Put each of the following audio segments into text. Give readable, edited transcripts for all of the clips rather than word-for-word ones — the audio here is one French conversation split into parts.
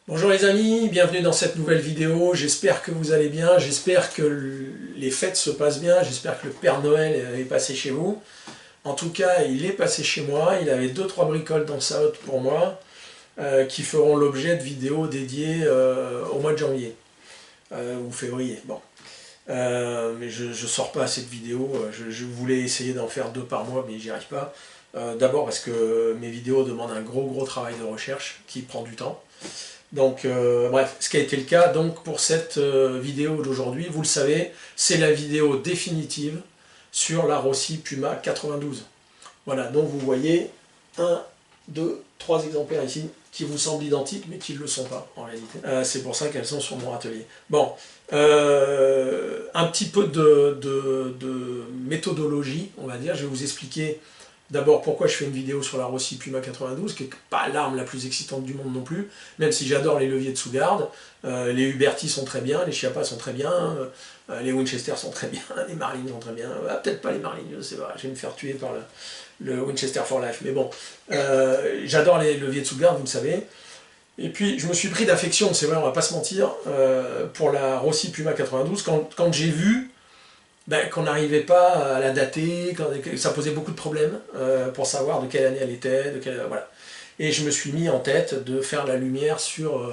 Bonjour les amis, bienvenue dans cette nouvelle vidéo, j'espère que vous allez bien, j'espère que les fêtes se passent bien, j'espère que le Père Noël est passé chez vous. En tout cas, il est passé chez moi, il avait 2-3 bricoles dans sa hotte pour moi, qui feront l'objet de vidéos dédiées au mois de janvier, ou février, bon. Mais je ne sors pas assez de vidéos, je voulais essayer d'en faire 2 par mois, mais j'y arrive pas. D'abord parce que mes vidéos demandent un gros travail de recherche qui prend du temps. Donc bref, ce qui a été le cas donc pour cette vidéo d'aujourd'hui, vous le savez, c'est la vidéo définitive sur la Rossi Puma 92. Voilà, donc vous voyez 1, 2, 3 exemplaires ici qui vous semblent identiques mais qui ne le sont pas en réalité. C'est pour ça qu'elles sont sur mon atelier. Bon, un petit peu de méthodologie, on va dire, je vais vous expliquer d'abord pourquoi je fais une vidéo sur la Rossi Puma 92, qui n'est pas l'arme la plus excitante du monde non plus, même si j'adore les leviers de sous-garde. Les Huberti sont très bien, les Chiappa sont très bien, les Winchester sont très bien, les Marlin sont très bien, peut-être pas les Marlin, je sais pas, je vais me faire tuer par le Winchester for Life, mais bon, j'adore les leviers de sous-garde, vous le savez. Et puis je me suis pris d'affection, c'est vrai, on va pas se mentir, pour la Rossi Puma 92, quand j'ai vu qu'on n'arrivait pas à la dater, que ça posait beaucoup de problèmes pour savoir de quelle année elle était, voilà. Et je me suis mis en tête de faire la lumière sur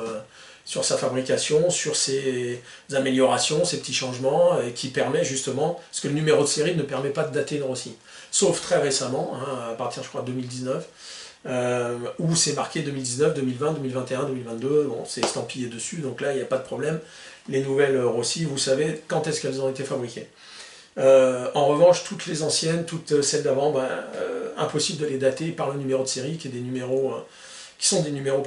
sa fabrication, sur ses améliorations, ses petits changements, et qui permet justement, parce que le numéro de série ne permet pas de dater une Rossi, sauf très récemment, hein, à partir je crois de 2019, où c'est marqué 2019, 2020, 2021, 2022, bon, c'est estampillé dessus, donc là il n'y a pas de problème. Les nouvelles Rossi, vous savez quand est-ce qu'elles ont été fabriquées. En revanche, toutes les anciennes, toutes celles d'avant, impossible de les dater par le numéro de série, qui sont des numéros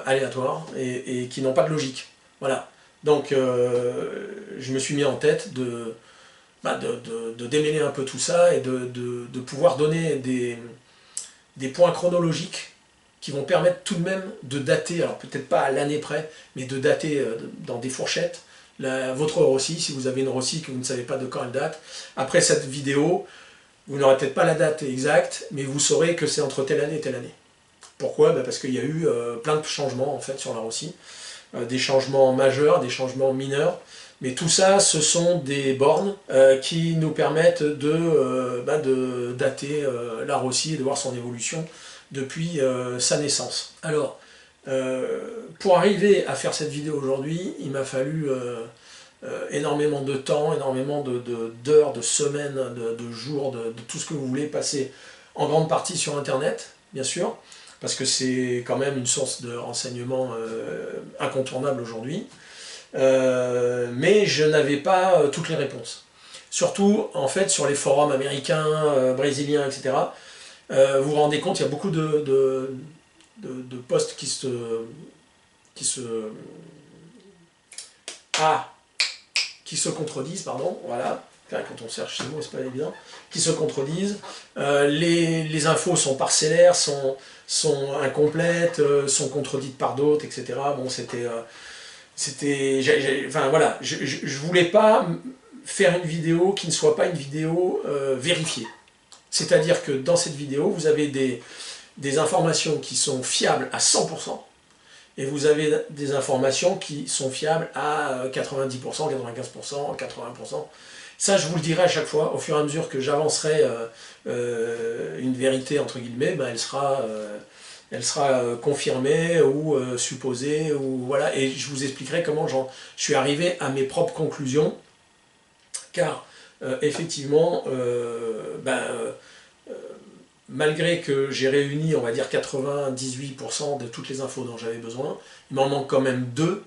aléatoires et qui n'ont pas de logique. Voilà. Donc, je me suis mis en tête de démêler un peu tout ça et de pouvoir donner des points chronologiques qui vont permettre tout de même de dater, alors peut-être pas à l'année près, mais de dater dans des fourchettes, votre Rossi, si vous avez une Rossi que vous ne savez pas de quand elle date. Après cette vidéo, vous n'aurez peut-être pas la date exacte, mais vous saurez que c'est entre telle année et telle année. Pourquoi? Parce qu'il y a eu plein de changements en fait sur la Rossi, des changements majeurs, des changements mineurs, mais tout ça, ce sont des bornes qui nous permettent de dater la Rossi et de voir son évolution depuis sa naissance. Alors, pour arriver à faire cette vidéo aujourd'hui, il m'a fallu énormément de temps, énormément d'heures, de semaines, de jours, de tout ce que vous voulez, passer en grande partie sur Internet, bien sûr, parce que c'est quand même une source de renseignement incontournable aujourd'hui. Mais je n'avais pas toutes les réponses. Surtout, en fait, sur les forums américains, brésiliens, etc., vous vous rendez compte, il y a beaucoup de posts qui se contredisent, pardon, voilà, quand on cherche ces mots, c'est pas évident, qui se contredisent, les infos sont parcellaires, sont incomplètes, sont contredites par d'autres, etc. Bon, enfin voilà, je voulais pas faire une vidéo qui ne soit pas une vidéo vérifiée. C'est-à-dire que dans cette vidéo, vous avez des informations qui sont fiables à 100%, et vous avez des informations qui sont fiables à 90%, 95%, 80%. Ça, je vous le dirai à chaque fois, au fur et à mesure que j'avancerai une vérité, entre guillemets, elle sera confirmée ou supposée, ou voilà, et je vous expliquerai comment je suis arrivé à mes propres conclusions, car effectivement, malgré que j'ai réuni, on va dire, 98% de toutes les infos dont j'avais besoin, il m'en manque quand même 2,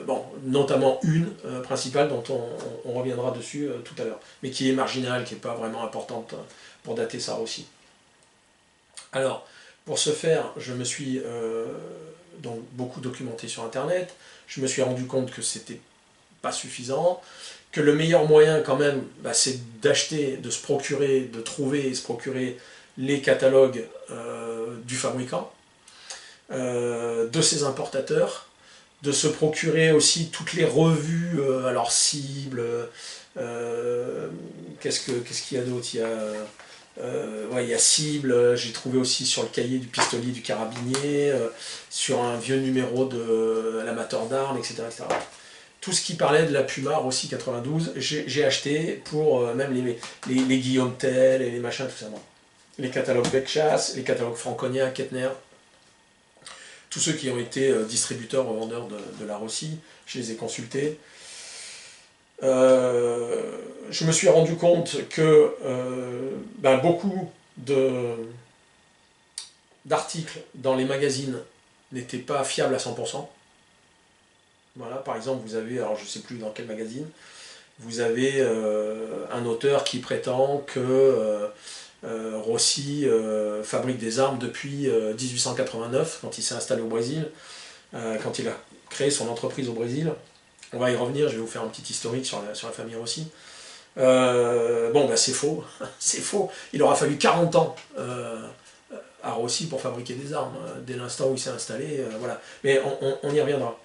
bon, notamment une principale dont on reviendra dessus tout à l'heure, mais qui est marginale, qui n'est pas vraiment importante pour dater ça aussi. Alors, pour ce faire, je me suis donc beaucoup documenté sur Internet, je me suis rendu compte que c'était pas suffisant, que le meilleur moyen quand même, c'est d'acheter, de se procurer, de trouver et se procurer les catalogues du fabricant, de ses importateurs, de se procurer aussi toutes les revues, alors cibles, qu'est-ce qu'il y a d'autre, Ouais, il y a cible, j'ai trouvé aussi sur le cahier du pistolier du carabinier, sur un vieux numéro de l'amateur d'armes, etc., etc. Tout ce qui parlait de la Puma Rossi 92, j'ai acheté pour même les Guillaume Tell et les machins, tout ça. Bon. Les catalogues Beckchasse, les catalogues Franconia, Kettner, tous ceux qui ont été distributeurs ou vendeurs de la Rossi, je les ai consultés. Je me suis rendu compte que beaucoup d'articles dans les magazines n'étaient pas fiables à 100%. Voilà, par exemple, vous avez, alors je ne sais plus dans quel magazine, vous avez un auteur qui prétend que Rossi fabrique des armes depuis 1889, quand il s'est installé au Brésil, quand il a créé son entreprise au Brésil. On va y revenir, je vais vous faire un petit historique sur la famille Rossi. C'est faux, c'est faux. Il aura fallu 40 ans à Rossi pour fabriquer des armes, dès l'instant où il s'est installé, voilà. Mais on y reviendra.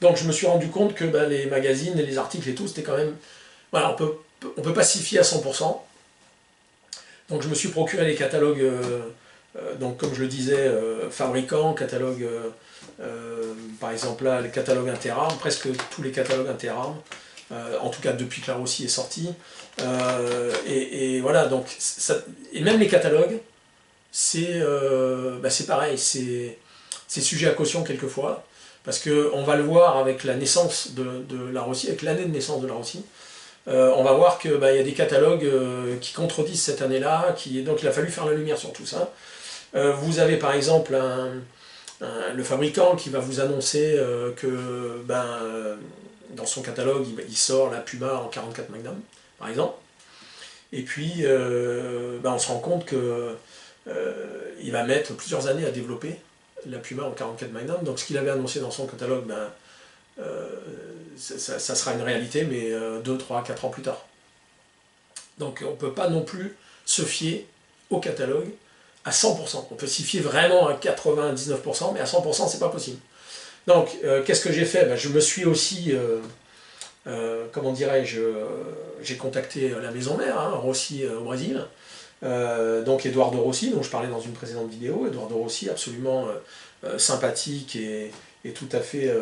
Donc je me suis rendu compte que les magazines et les articles et tout, c'était quand même... Voilà, on peut pas s'y fier à 100%. Donc je me suis procuré les catalogues, donc comme je le disais, fabricants, catalogues, par exemple là, les catalogues Interarmes, presque tous les catalogues Interarmes, en tout cas depuis que la Rossi est sortie. Et voilà, donc, et même les catalogues, c'est pareil, c'est sujet à caution quelquefois, parce qu'on va le voir avec la naissance de la Rossi, avec l'année de naissance de la Rossi. On va voir qu'il y a des catalogues qui contredisent cette année-là, donc il a fallu faire la lumière sur tout ça. Vous avez par exemple le fabricant qui va vous annoncer que dans son catalogue il sort la Puma en 44 Magnum, par exemple. Et puis on se rend compte que il va mettre plusieurs années à développer la Puma en 44 Magnum. Donc ce qu'il avait annoncé dans son catalogue, ça sera une réalité, mais 2, 3, 4 ans plus tard. Donc on ne peut pas non plus se fier au catalogue à 100%. On peut s'y fier vraiment à 99%, mais à 100% c'est pas possible. Donc qu'est-ce que j'ai fait? Je me suis aussi, comment dirais-je, j'ai contacté la maison mère, Rossi au Brésil, donc Eduardo Rossi, dont je parlais dans une précédente vidéo. Eduardo Rossi, absolument sympathique et tout à fait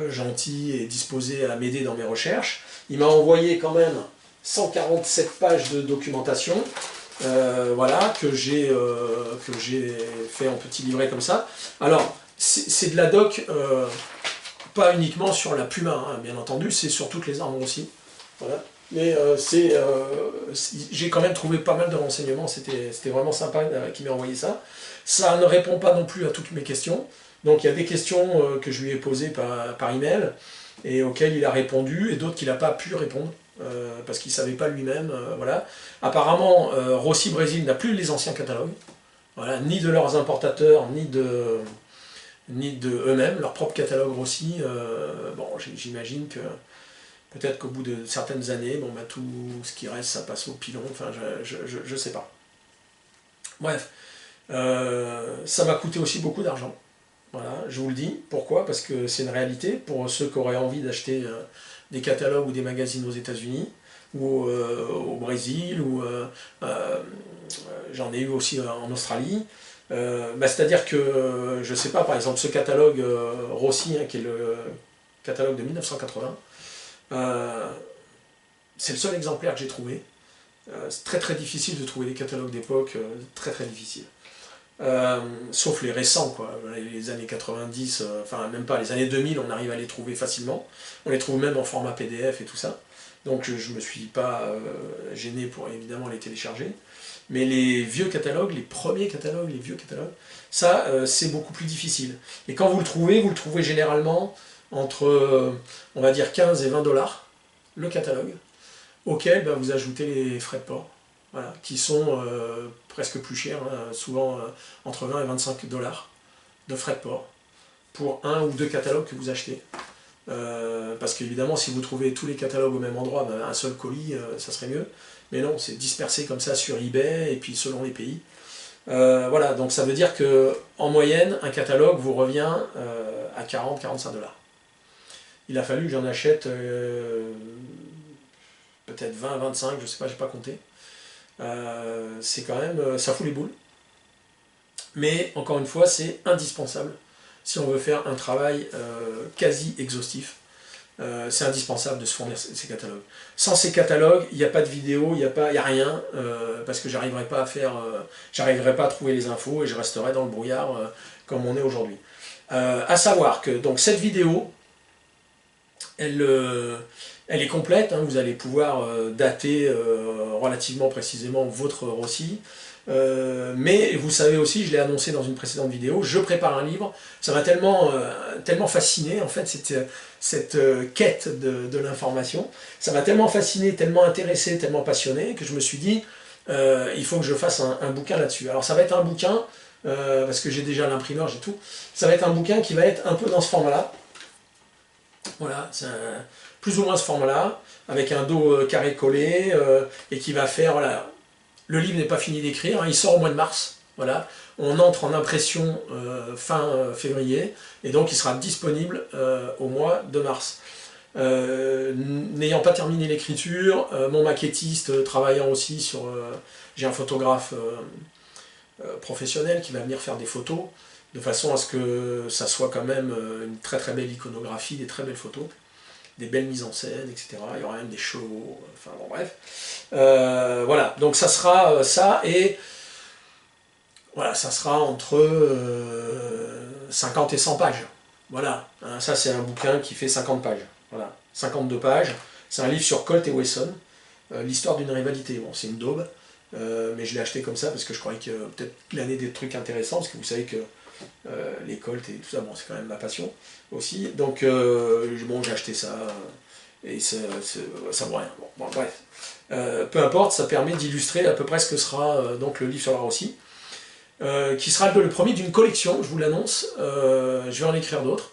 gentil et disposé à m'aider dans mes recherches. Il m'a envoyé quand même 147 pages de documentation, voilà, que j'ai fait en petit livret comme ça. Alors, c'est de la doc, pas uniquement sur la Puma, bien entendu, c'est sur toutes les armes aussi. Voilà. Mais j'ai quand même trouvé pas mal de renseignements, c'était vraiment sympa qu'il m'ait envoyé ça. Ça ne répond pas non plus à toutes mes questions. Donc il y a des questions que je lui ai posées par email et auxquelles il a répondu, et d'autres qu'il n'a pas pu répondre parce qu'il ne savait pas lui-même. Voilà. Apparemment, Rossi Brésil n'a plus les anciens catalogues, voilà, ni de leurs importateurs, ni de eux-mêmes, leur propre catalogue Rossi. Bon, j'imagine que peut-être qu'au bout de certaines années, tout ce qui reste, ça passe au pilon, enfin je sais pas. Bref, ça m'a coûté aussi beaucoup d'argent. Voilà, je vous le dis. Pourquoi? Parce que c'est une réalité pour ceux qui auraient envie d'acheter des catalogues ou des magazines aux États-Unis ou au Brésil, ou j'en ai eu aussi en Australie. C'est-à-dire que, je sais pas, par exemple, ce catalogue Rossi, qui est le catalogue de 1980, c'est le seul exemplaire que j'ai trouvé. C'est très très difficile de trouver des catalogues d'époque, très très difficile. Sauf les récents, quoi. Les années 90, enfin même pas, les années 2000, on arrive à les trouver facilement. On les trouve même en format PDF et tout ça. Donc je me suis pas gêné pour évidemment les télécharger. Mais les vieux catalogues, les premiers catalogues, les vieux catalogues, ça c'est beaucoup plus difficile. Et quand vous le trouvez généralement entre, on va dire 15 et 20 dollars, le catalogue, auquel vous ajoutez les frais de port. Voilà, qui sont presque plus chers, souvent entre 20 et 25 dollars de frais de port pour un ou deux catalogues que vous achetez. Parce qu'évidemment, si vous trouvez tous les catalogues au même endroit, un seul colis, ça serait mieux. Mais non, c'est dispersé comme ça sur eBay et puis selon les pays. Voilà, donc ça veut dire que en moyenne, un catalogue vous revient à 40-45 dollars. Il a fallu que j'en achète peut-être 20-25, je sais pas, j'ai pas compté. C'est quand même, ça fout les boules. Mais encore une fois, c'est indispensable si on veut faire un travail quasi exhaustif. C'est indispensable de se fournir ces catalogues. Sans ces catalogues, il n'y a pas de vidéo, il n'y a rien, parce que j'arriverai pas à trouver les infos et je resterai dans le brouillard comme on est aujourd'hui. À savoir que donc cette vidéo, elle est complète, hein, vous allez pouvoir dater relativement précisément votre récit. Mais vous savez aussi, je l'ai annoncé dans une précédente vidéo, je prépare un livre. Ça m'a tellement fasciné, en fait, cette quête de l'information. Ça m'a tellement fasciné, tellement intéressé, tellement passionné, que je me suis dit, il faut que je fasse un bouquin là-dessus. Alors ça va être un bouquin, parce que j'ai déjà l'imprimeur, j'ai tout. Ça va être un bouquin qui va être un peu dans ce format-là. Voilà, c'est plus ou moins ce format-là, avec un dos carré collé, et qui va faire, voilà. Le livre n'est pas fini d'écrire, hein, il sort au mois de mars, voilà. On entre en impression fin février, et donc il sera disponible au mois de mars. N'ayant pas terminé l'écriture, mon maquettiste travaillant aussi sur... j'ai un photographe professionnel qui va venir faire des photos, de façon à ce que ça soit quand même une très très belle iconographie, des très belles photos, des belles mises en scène, etc. Il y aura même des chevaux, enfin bon bref. Voilà, donc ça sera ça, et voilà, ça sera entre 50 et 100 pages. Voilà, hein, ça c'est un bouquin qui fait 50 pages. Voilà, 52 pages. C'est un livre sur Colt et Wesson, l'histoire d'une rivalité. Bon, c'est une daube, mais je l'ai acheté comme ça parce que je croyais que peut-être glaner des trucs intéressants, parce que vous savez que les Colt et tout ça, bon, c'est quand même ma passion aussi. Donc, bon, j'ai acheté ça, et ça vaut rien. Bon, bref. Peu importe, ça permet d'illustrer à peu près ce que sera donc le livre sur la Rossi, qui sera le premier d'une collection, je vous l'annonce. Je vais en écrire d'autres,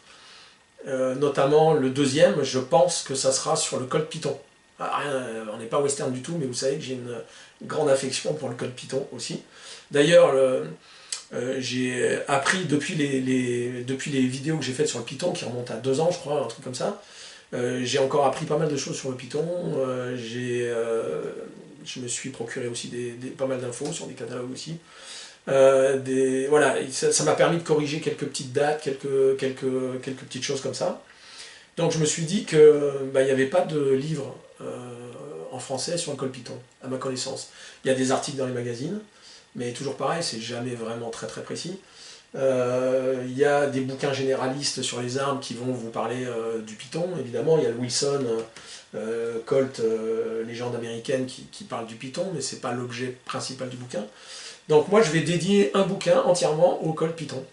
notamment le deuxième, je pense que ça sera sur le Colt Python. On n'est pas western du tout, mais vous savez que j'ai une grande affection pour le Colt Python aussi. D'ailleurs, j'ai appris depuis les vidéos que j'ai faites sur le Python, qui remontent à 2 ans je crois, un truc comme ça, j'ai encore appris pas mal de choses sur le Python. Je me suis procuré aussi pas mal d'infos sur des catalogues aussi. Voilà, ça m'a permis de corriger quelques petites dates, quelques petites choses comme ça. Donc je me suis dit que il n'y avait pas de livre en français sur le Colt Python, à ma connaissance. Il y a des articles dans les magazines, mais toujours pareil, c'est jamais vraiment très très précis. Il y a des bouquins généralistes sur les armes qui vont vous parler du Python, évidemment. Il y a le Wilson, Colt, légende américaine qui parle du Python, mais c'est pas l'objet principal du bouquin. Donc moi je vais dédier un bouquin entièrement au Colt Python.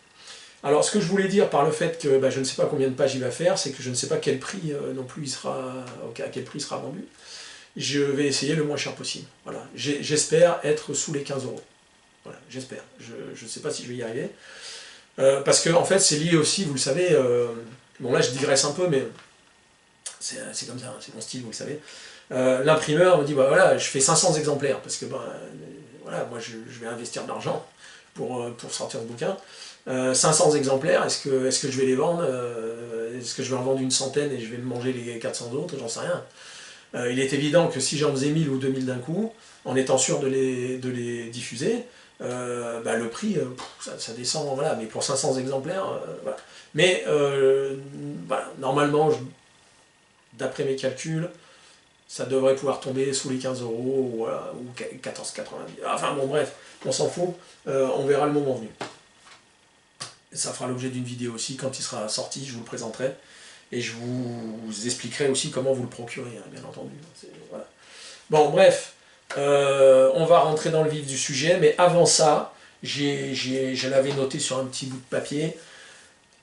Alors ce que je voulais dire par le fait que je ne sais pas combien de pages il va faire, c'est que je ne sais pas quel prix non plus à quel prix il sera vendu. Je vais essayer le moins cher possible. Voilà. J'espère être sous les 15 euros. Voilà, j'espère. Je ne sais pas si je vais y arriver. Parce que en fait c'est lié aussi, vous le savez, bon là je digresse un peu, mais c'est comme ça, hein, c'est mon style, vous le savez. L'imprimeur me dit, voilà, je fais 500 exemplaires, parce que voilà, moi je vais investir de l'argent pour sortir ce bouquin. 500 exemplaires, est-ce que je vais les vendre, est-ce que je vais en vendre une centaine et je vais me manger les 400 autres, j'en sais rien. Il est évident que si j'en faisais 1000 ou 2000 d'un coup, en étant sûr de les diffuser, le prix, ça descend, voilà, mais pour 500 exemplaires, voilà. Mais, voilà, normalement, d'après mes calculs, ça devrait pouvoir tomber sous les 15 euros, voilà, ou 14,90. Enfin bon, bref, on s'en fout, on verra le moment venu. Ça fera l'objet d'une vidéo aussi, quand il sera sorti, je vous le présenterai. Et je vous expliquerai aussi comment vous le procurer, hein, bien entendu. Voilà. Bon, bref, on va rentrer dans le vif du sujet, mais avant ça, je l'avais noté sur un petit bout de papier,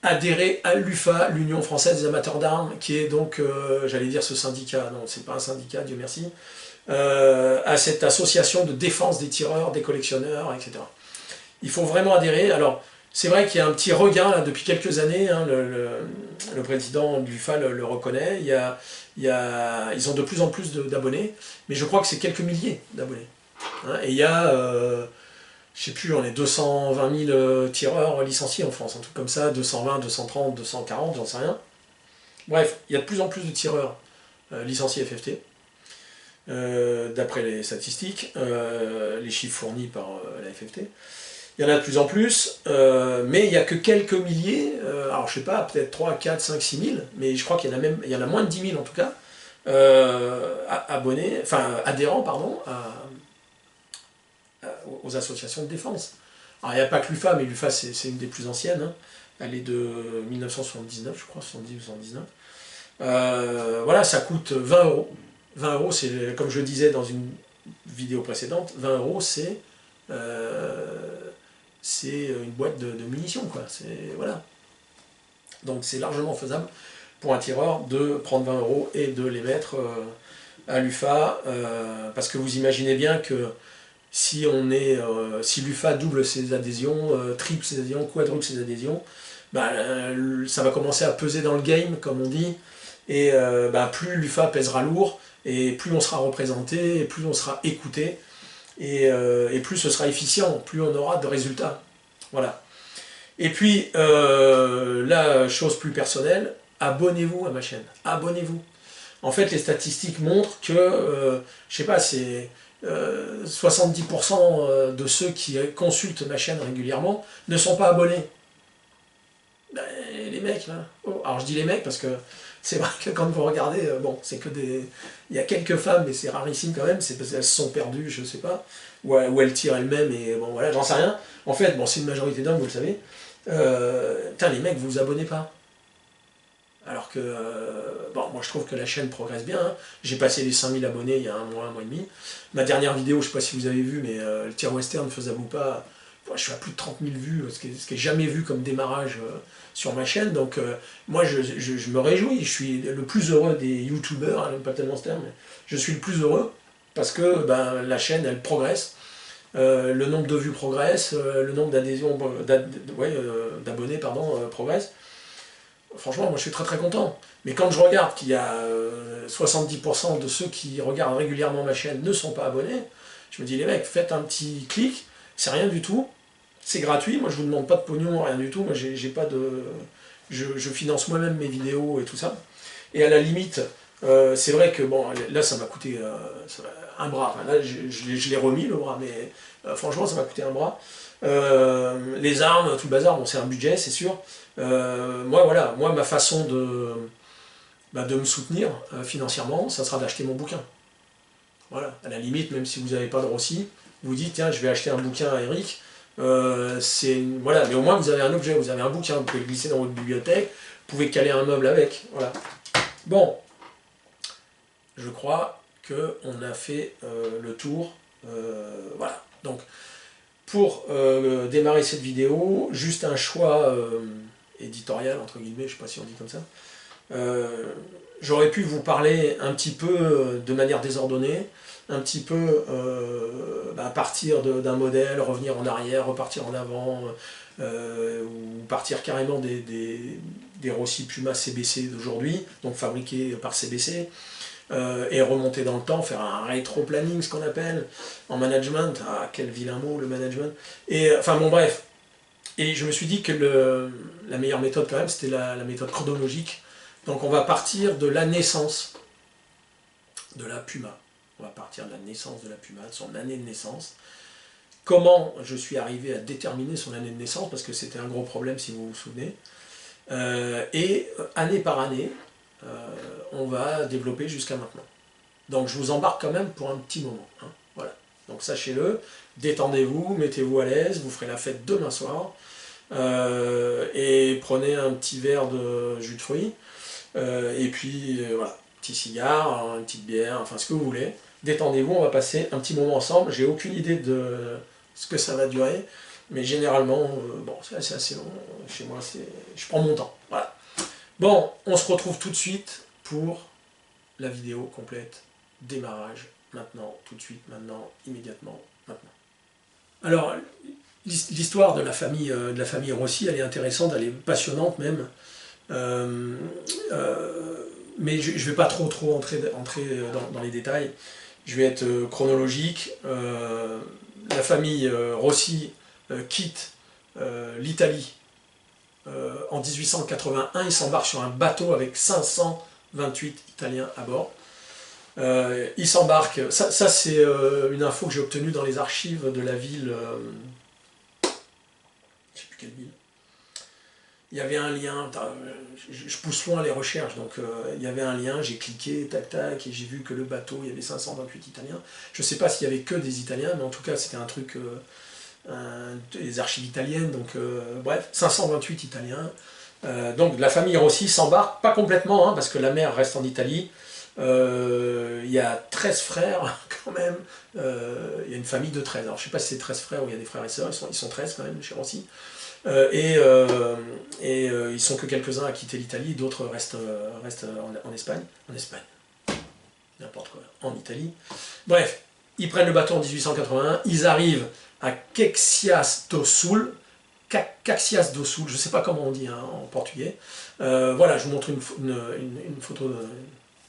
adhérer à l'UFA, l'Union Française des Amateurs d'Armes, qui est donc, j'allais dire ce syndicat, non, c'est pas un syndicat, Dieu merci, à cette association de défense des tireurs, des collectionneurs, etc. Il faut vraiment adhérer. Alors, c'est vrai qu'il y a un petit regain là, depuis quelques années, hein, le président de l'UFA le reconnaît, ils ont de plus en plus d'abonnés, mais je crois que c'est quelques milliers d'abonnés. Hein, et il y a, je sais plus, on est 220 000 tireurs licenciés en France, un truc comme ça, 220, 230, 240, j'en sais rien. Bref, il y a de plus en plus de tireurs licenciés FFT. d'après les statistiques, les chiffres fournis par la FFT. Il y en a de plus en plus, mais il n'y a que quelques milliers, alors je sais pas, peut-être 3, 4, 5, 6 000, mais je crois qu'il y en a même, il y en a moins de 10 000 en tout cas, abonnés, enfin adhérents, pardon, aux associations de défense. Alors il n'y a pas que l'UFA, mais l'UFA c'est une des plus anciennes, hein. Elle est de 1979, je crois, 70 ou 79. Voilà, ça coûte 20 euros. 20 euros, c'est, comme je disais dans une vidéo précédente, 20 euros, c'est une boîte de munitions, quoi. Voilà. Donc c'est largement faisable pour un tireur de prendre 20 euros et de les mettre à l'UFA, parce que vous imaginez bien que si l'UFA double ses adhésions, triple ses adhésions, quadruple ses adhésions, bah, ça va commencer à peser dans le game, comme on dit, et plus l'UFA pèsera lourd, et plus on sera représenté, et plus on sera écouté, et plus ce sera efficient, plus on aura de résultats. Voilà. Et puis, la chose plus personnelle, abonnez-vous à ma chaîne, abonnez-vous. En fait, les statistiques montrent que, je sais pas, c'est 70% de ceux qui consultent ma chaîne régulièrement ne sont pas abonnés. Ben, les mecs, là. Oh, alors je dis les mecs parce que c'est vrai que quand vous regardez, bon, c'est que des... Il y a quelques femmes, mais c'est rarissime quand même, c'est parce qu'elles se sont perdues, je sais pas, ou elles tirent elles-mêmes, et bon voilà, j'en sais rien. En fait, bon, c'est une majorité d'hommes, vous le savez. Putain, les mecs, vous vous abonnez pas. Alors que, bon, moi je trouve que la chaîne progresse bien, hein. J'ai passé les 5000 abonnés il y a un mois et demi. Ma dernière vidéo, je sais pas si vous avez vu, mais le tir western faisable ou pas, je suis à plus de 30 000 vues, ce qui est jamais vu comme démarrage sur ma chaîne. Donc moi je me réjouis, je suis le plus heureux des youtubeurs, hein, pas tellement ce terme, mais je suis le plus heureux parce que ben, la chaîne elle progresse. Le nombre de vues progresse, le nombre d'adhésions, d'abonnés progresse. Franchement, moi je suis très très content. Mais quand je regarde qu'il y a 70% de ceux qui regardent régulièrement ma chaîne ne sont pas abonnés, je me dis les mecs, faites un petit clic, c'est rien du tout, c'est gratuit, moi je vous demande pas de pognon, rien du tout, moi j'ai pas de... Je finance moi-même mes vidéos et tout ça. Et à la limite, c'est vrai que bon, là ça m'a coûté un bras, enfin, là je l'ai remis le bras, mais franchement ça m'a coûté un bras. Les armes, tout le bazar, bon c'est un budget c'est sûr. Moi ma façon de me soutenir financièrement, ça sera d'acheter mon bouquin. Voilà, à la limite, même si vous n'avez pas de Rossi, vous dites tiens je vais acheter un bouquin à Eric, voilà, mais au moins vous avez un objet, vous avez un bouquin, vous pouvez le glisser dans votre bibliothèque, vous pouvez caler un meuble avec, voilà. Bon, je crois qu'on a fait le tour, voilà. Donc, pour démarrer cette vidéo, juste un choix éditorial, entre guillemets, je ne sais pas si on dit comme ça. J'aurais pu vous parler un petit peu de manière désordonnée, un petit peu partir d'un modèle, revenir en arrière, repartir en avant, ou partir carrément des Rossi Puma CBC d'aujourd'hui, donc fabriqués par CBC, et remonter dans le temps, faire un rétro-planning, ce qu'on appelle, en management. Ah, quel vilain mot, le management. Et, enfin bon, bref. Et je me suis dit que la meilleure méthode, quand même, c'était la méthode chronologique. Donc on va partir de la naissance de la Puma. On va partir de la naissance de la Puma, de son année de naissance. Comment je suis arrivé à déterminer son année de naissance, parce que c'était un gros problème, si vous vous souvenez. Et année par année, on va développer jusqu'à maintenant. Donc je vous embarque quand même pour un petit moment. Hein. Voilà. Donc sachez-le, détendez-vous, mettez-vous à l'aise, vous ferez la fête demain soir. Et prenez un petit verre de jus de fruits. Et puis voilà, petit cigare, une petite bière, enfin ce que vous voulez. Détendez-vous, on va passer un petit moment ensemble. J'ai aucune idée de ce que ça va durer. Mais généralement, bon, c'est assez long. Chez moi, je prends mon temps. Voilà. Bon, on se retrouve tout de suite pour la vidéo complète. Démarrage, maintenant, tout de suite, maintenant, immédiatement, maintenant. Alors, l'histoire de la famille Rossi, elle est intéressante, elle est passionnante même. Mais je ne vais pas trop entrer dans les détails. Je vais être chronologique. La famille Rossi quitte l'Italie en 1881. Ils s'embarquent sur un bateau avec 528 Italiens à bord. Il s'embarque, ça c'est une info que j'ai obtenue dans les archives de la ville, je sais plus quelle ville. Il y avait un lien, je pousse loin les recherches, donc il y avait un lien, j'ai cliqué, tac tac, et j'ai vu que le bateau, il y avait 528 Italiens. Je ne sais pas s'il y avait que des Italiens, mais en tout cas c'était un truc, des archives italiennes, donc bref, 528 Italiens. Donc la famille Rossi s'embarque, pas complètement, hein, parce que la mère reste en Italie. Il y a 13 frères quand même, il y a une famille de 13. Alors je ne sais pas si c'est 13 frères ou il y a des frères et sœurs, ils sont 13 quand même chez Rossi. Ils sont que quelques-uns à quitter l'Italie, d'autres restent en Espagne. En Espagne, n'importe quoi, en Italie. Bref, ils prennent le bateau en 1881, ils arrivent à Caxias do Sul, Caxias do Sul, je ne sais pas comment on dit hein, en portugais. Voilà, je vous montre une photo,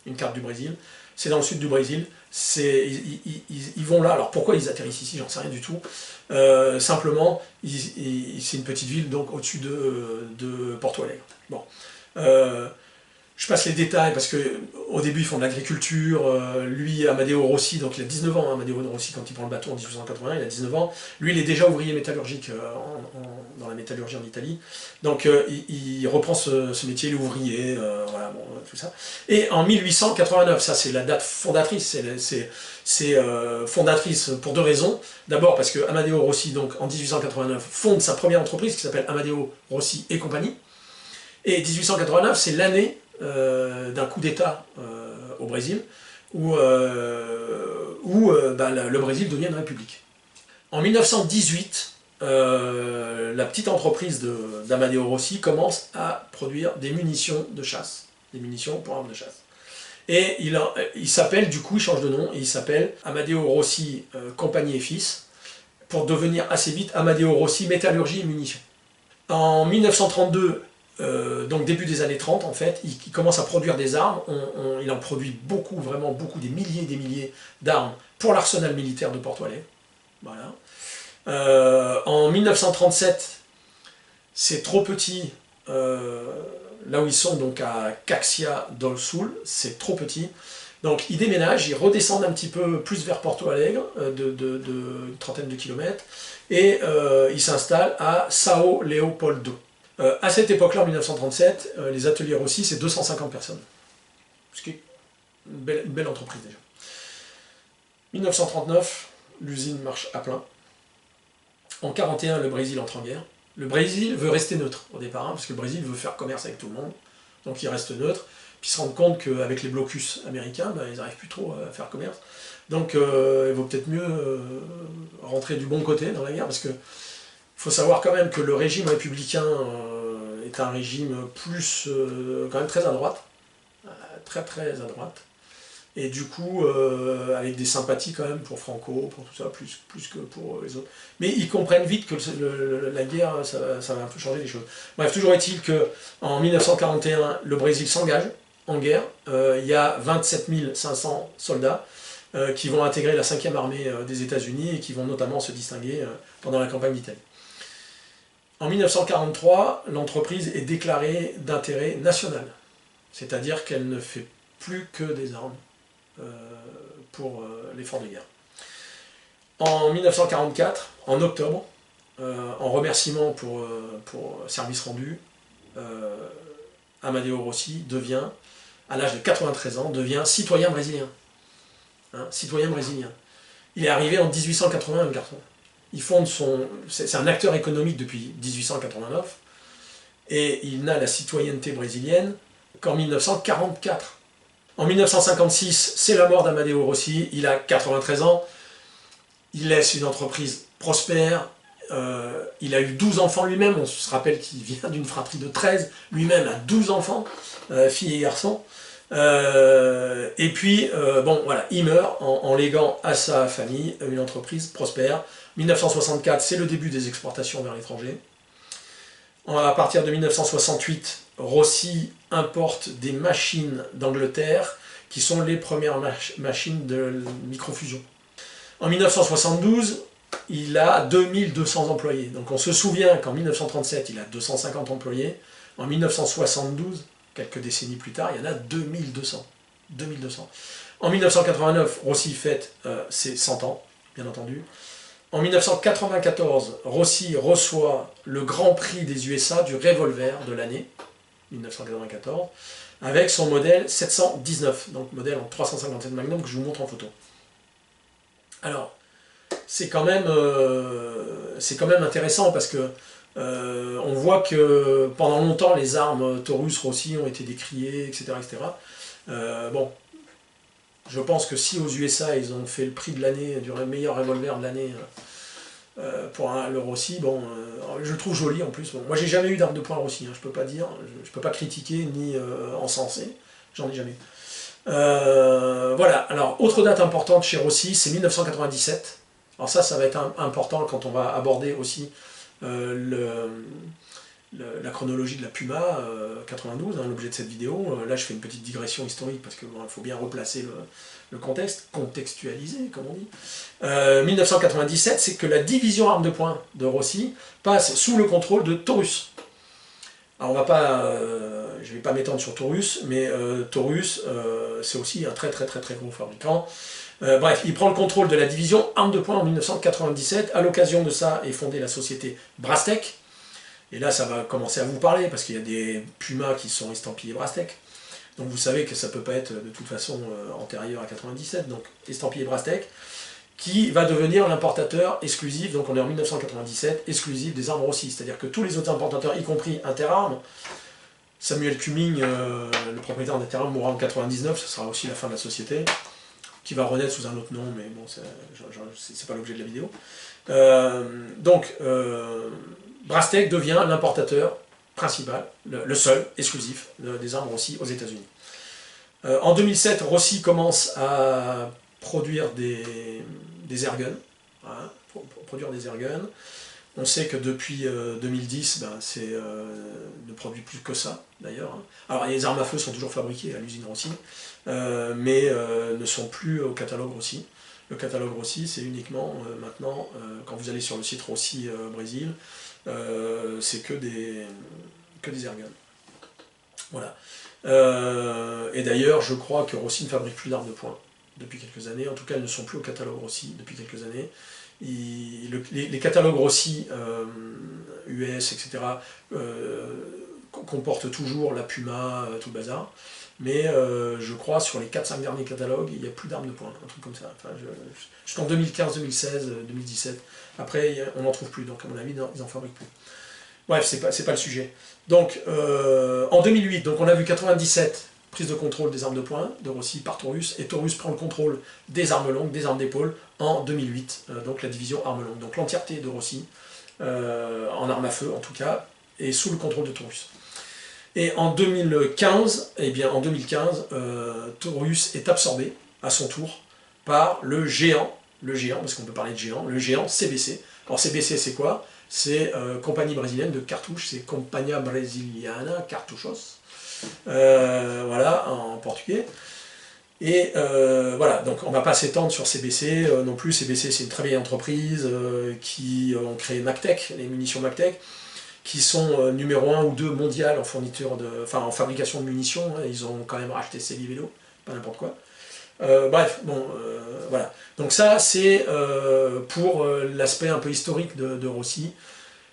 une carte du Brésil. C'est dans le sud du Brésil. Ils vont là. Alors pourquoi ils atterrissent ici, j'en sais rien du tout. Simplement, c'est une petite ville donc au-dessus de Porto Alegre. Bon. Je passe les détails parce qu'au début ils font de l'agriculture, lui Amadeo Rossi, donc il a 19 ans, hein, Amadeo Rossi quand il prend le bateau en 1880, il a 19 ans, lui il est déjà ouvrier métallurgique dans la métallurgie en Italie, donc il reprend ce métier, il est ouvrier, voilà, bon, tout ça. Et en 1889, ça c'est la date fondatrice, c'est fondatrice pour deux raisons, d'abord parce que Amadeo Rossi, donc en 1889, fonde sa première entreprise qui s'appelle Amadeo Rossi et compagnie, et 1889 c'est l'année d'un coup d'État au Brésil, où le Brésil devient une république. En 1918, la petite entreprise d'Amadeo Rossi commence à produire des munitions de chasse, des munitions pour armes de chasse. Et il s'appelle, du coup, il change de nom, et il s'appelle Amadeo Rossi Compagnie et Fils, pour devenir assez vite Amadeo Rossi Métallurgie et Munitions. En 1932, donc début des années 30 en fait, il commence à produire des armes, il en produit beaucoup, vraiment beaucoup, des milliers d'armes pour l'arsenal militaire de Porto Alegre. Voilà. En 1937, c'est trop petit, là où ils sont, donc à Caxias do Sul, c'est trop petit. Donc ils déménagent, ils redescendent un petit peu plus vers Porto Alegre, une trentaine de kilomètres, et ils s'installent à São Leopoldo. À cette époque-là, en 1937, les ateliers Rossi, c'est 250 personnes. Ce qui est une belle entreprise déjà. 1939, l'usine marche à plein. En 1941, le Brésil entre en guerre. Le Brésil veut rester neutre au départ, hein, parce que le Brésil veut faire commerce avec tout le monde. Donc il reste neutre. Puis ils se rendent compte qu'avec les blocus américains, ils n'arrivent plus trop à faire commerce. Donc il vaut peut-être mieux rentrer du bon côté dans la guerre, parce que il faut savoir quand même que le régime républicain est un régime plus, quand même très à droite, très à droite, et du coup avec des sympathies quand même pour Franco, pour tout ça, plus que pour les autres. Mais ils comprennent vite que la guerre, ça va un peu changer les choses. Bref, toujours est-il qu'en 1941, le Brésil s'engage en guerre, il y a 27 500 soldats qui vont intégrer la 5e armée des États-Unis et qui vont notamment se distinguer pendant la campagne d'Italie. En 1943, l'entreprise est déclarée d'intérêt national, c'est-à-dire qu'elle ne fait plus que des armes pour l'effort de guerre. En 1944, en octobre, en remerciement pour service rendu, Amadeo Rossi devient, à l'âge de 93 ans, devient citoyen brésilien. Hein, citoyen brésilien. Il est arrivé en 1881, le garçon. Il fonde c'est un acteur économique depuis 1889, et il n'a la citoyenneté brésilienne qu'en 1944. En 1956, c'est la mort d'Amadeo Rossi, il a 93 ans, il laisse une entreprise prospère, il a eu 12 enfants lui-même, on se rappelle qu'il vient d'une fratrie de 13, lui-même a 12 enfants, filles et garçons, et puis, bon, voilà, il meurt en léguant à sa famille une entreprise prospère. 1964, c'est le début des exportations vers l'étranger. À partir de 1968, Rossi importe des machines d'Angleterre qui sont les premières machines de microfusion. En 1972, il a 2200 employés. Donc on se souvient qu'en 1937, il a 250 employés. En 1972, quelques décennies plus tard, il y en a 2200. 2200. En 1989, Rossi fête ses 100 ans, bien entendu. En 1994, Rossi reçoit le Grand Prix des USA du revolver de l'année, 1994, avec son modèle 719, donc modèle en 357 Magnum que je vous montre en photo. Alors, c'est quand même intéressant parce que on voit que pendant longtemps les armes Taurus Rossi ont été décriées, etc. etc. Bon, je pense que si aux USA ils ont fait le prix de l'année, du meilleur revolver de l'année pour le Rossi, bon, je le trouve joli en plus. Bon, moi j'ai jamais eu d'arme de poing Rossi, hein, je peux pas dire, je peux pas critiquer ni encenser, j'en ai jamais eu. Voilà, alors autre date importante chez Rossi, c'est 1997. Alors ça va être important quand on va aborder aussi la chronologie de la Puma 92, hein, l'objet de cette vidéo. Là je fais une petite digression historique parce qu'il faut bien replacer le contexte, contextualiser comme on dit. 1997, c'est que la division armes de poing de Rossi passe sous le contrôle de Taurus. Alors on va pas, je ne vais pas m'étendre sur Taurus, mais Taurus c'est aussi un très gros fabricant. Bref, il prend le contrôle de la division armes de poing en 1997. À l'occasion de ça est fondée la société Brastek. Et là ça va commencer à vous parler parce qu'il y a des Pumas qui sont estampillés Brastek. Donc vous savez que ça ne peut pas être de toute façon antérieur à 97, donc estampillé Brastek, qui va devenir l'importateur exclusif, donc on est en 1997, exclusif des armes Rossi. C'est-à-dire que tous les autres importateurs, y compris Interarmes, Samuel Cumming, le propriétaire d'Interarmes, mourra en 99, ce sera aussi la fin de la société, qui va renaître sous un autre nom, mais bon, c'est pas l'objet de la vidéo. Brastek devient l'importateur principal, le seul, exclusif, des armes Rossi aux États-Unis. En 2007, Rossi commence à produire des airguns, hein, produire des airguns. On sait que depuis 2010, ne produit plus que ça, d'ailleurs. Alors les armes à feu sont toujours fabriquées à l'usine Rossi, mais ne sont plus au catalogue Rossi. Le catalogue Rossi, c'est uniquement maintenant, quand vous allez sur le site Rossi Brésil, c'est que des airguns. Voilà. Et d'ailleurs, je crois que Rossi ne fabrique plus d'armes de poing depuis quelques années. En tout cas, elles ne sont plus au catalogue Rossi depuis quelques années. Les catalogues Rossi, US, etc., comportent toujours la Puma, tout le bazar. Mais je crois sur les 4-5 derniers catalogues, il n'y a plus d'armes de poing, un truc comme ça. Enfin, jusqu'en 2015, 2016, 2017. Après, on n'en trouve plus, donc à mon avis, ils n'en fabriquent plus. Bref, c'est pas le sujet. Donc, en 2008, donc on a vu 97, prise de contrôle des armes de poing de Rossi par Taurus, et Taurus prend le contrôle des armes longues, des armes d'épaule, en 2008, donc la division armes longues. Donc l'entièreté de Rossi, en armes à feu en tout cas, est sous le contrôle de Taurus. Et en 2015, Taurus est absorbé, à son tour, par le géant, parce qu'on peut parler de géant, le géant CBC. Alors CBC c'est quoi? C'est compagnie brésilienne de cartouches, c'est Companhia Brasiliana Cartuchos, voilà, en portugais. Et voilà, donc on ne va pas s'étendre sur CBC non plus. CBC c'est une très vieille entreprise qui ont créé MacTech, les munitions MacTech, qui sont numéro 1 ou 2 mondial en fourniture en fabrication de munitions. Ils ont quand même racheté Celivello, pas n'importe quoi. Bref, bon, voilà. Donc ça, c'est pour l'aspect un peu historique de Rossi.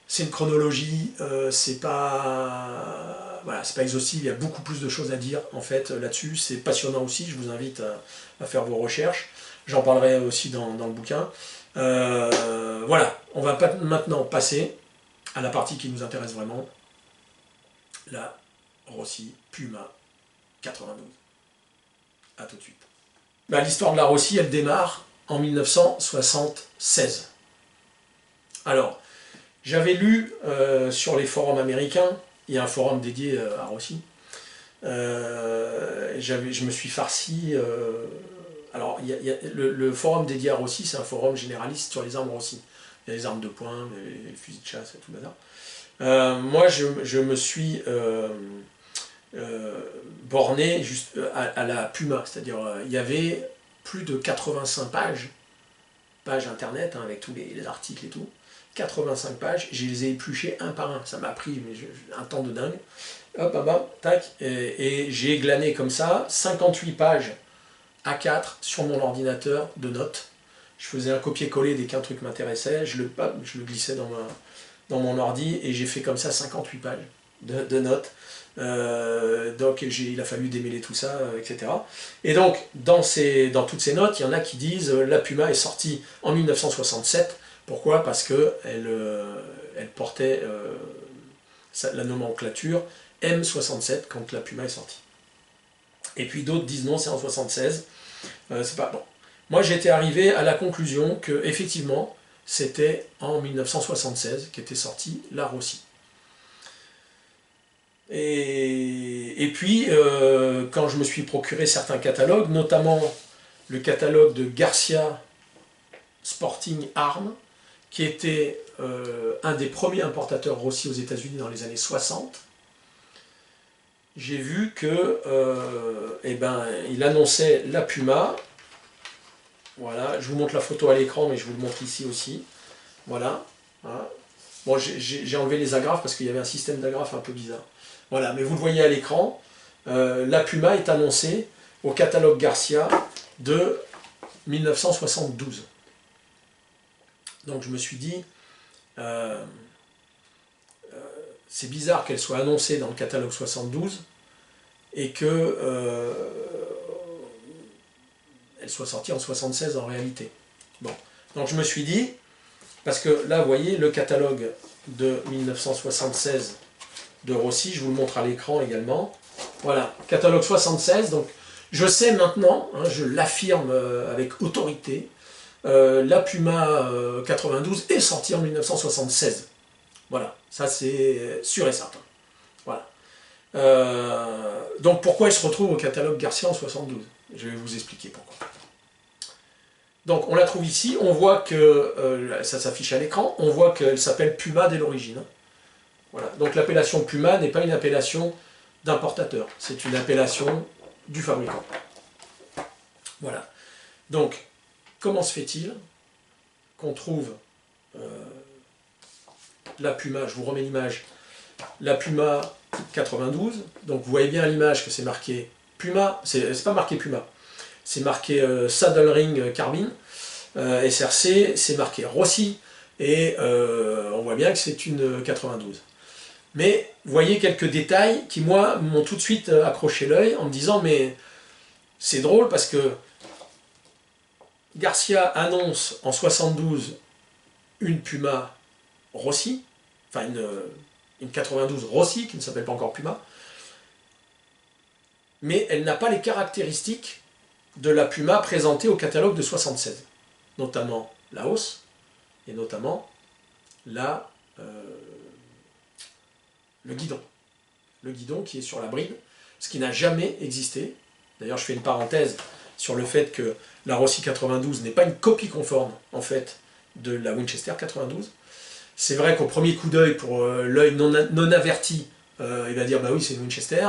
C'est une chronologie, c'est pas exhaustif, il y a beaucoup plus de choses à dire en fait là-dessus. C'est passionnant aussi, je vous invite à faire vos recherches. J'en parlerai aussi dans le bouquin. Voilà, on va maintenant passer à la partie qui nous intéresse vraiment, la Rossi Puma 92. A tout de suite. L'histoire de la Rossi, elle démarre en 1976. Alors, j'avais lu sur les forums américains, il y a un forum dédié à Rossi, je me suis farci, alors le forum dédié à Rossi, c'est un forum généraliste sur les armes Rossi. Il y a les armes de poing, les fusils de chasse et tout le bazar. Moi, je me suis borné juste à la Puma, c'est-à-dire il y avait plus de 85 pages internet, hein, avec tous les articles et tout, 85 pages, je les ai épluchées un par un, ça m'a pris un temps de dingue, hop, hop, hop, tac, et j'ai glané comme ça 58 pages A4 sur mon ordinateur de notes. Je faisais un copier-coller dès qu'un truc m'intéressait, je le glissais dans mon ordi et j'ai fait comme ça 58 pages de notes. Donc il a fallu démêler tout ça, etc. Et donc dans toutes ces notes, il y en a qui disent la Puma est sortie en 1967. Pourquoi? Parce qu'elle portait la nomenclature M67 quand la Puma est sortie. Et puis d'autres disent non, c'est en 76. C'est pas bon. Moi j'étais arrivé à la conclusion que effectivement c'était en 1976 qu'était sortie la Rossi. Et puis quand je me suis procuré certains catalogues, notamment le catalogue de Garcia Sporting Arms, qui était un des premiers importateurs Rossi aux États-Unis dans les années 60, j'ai vu que il annonçait la Puma. Voilà, je vous montre la photo à l'écran, mais je vous le montre ici aussi. Voilà. Voilà. Bon, j'ai enlevé les agrafes parce qu'il y avait un système d'agrafes un peu bizarre. Voilà, mais vous le voyez à l'écran, la Puma est annoncée au catalogue Garcia de 1972. Donc je me suis dit, c'est bizarre qu'elle soit annoncée dans le catalogue 72 et que elle soit sortie en 76 en réalité. Bon, donc je me suis dit, parce que là vous voyez le catalogue de 1976 de Rossi, je vous le montre à l'écran également. Voilà, catalogue 76, donc je sais maintenant, hein, je l'affirme avec autorité, la Puma 92 est sortie en 1976. Voilà, ça c'est sûr et certain. Voilà. Donc pourquoi elle se retrouve au catalogue Garcia en 72? Je vais vous expliquer pourquoi. Donc on la trouve ici, on voit que, ça s'affiche à l'écran, on voit qu'elle s'appelle Puma dès l'origine. Voilà. Donc l'appellation Puma n'est pas une appellation d'importateur, c'est une appellation du fabricant. Voilà. Donc, comment se fait-il qu'on trouve la Puma, je vous remets l'image, la Puma 92, donc vous voyez bien à l'image que c'est marqué Puma, c'est pas marqué Puma, c'est marqué Saddle Ring Carbine, SRC, c'est marqué Rossi, et on voit bien que c'est une 92. Mais vous voyez quelques détails qui, moi, m'ont tout de suite accroché l'œil en me disant, mais c'est drôle parce que Garcia annonce en 72 une Puma Rossi, enfin une 92 Rossi, qui ne s'appelle pas encore Puma, mais elle n'a pas les caractéristiques de la Puma présentée au catalogue de 76, notamment la hausse, et notamment le guidon. Le guidon qui est sur la bride, ce qui n'a jamais existé. D'ailleurs, je fais une parenthèse sur le fait que la Rossi 92 n'est pas une copie conforme, en fait, de la Winchester 92. C'est vrai qu'au premier coup d'œil, pour l'œil non averti, il va dire, bah oui, c'est une Winchester,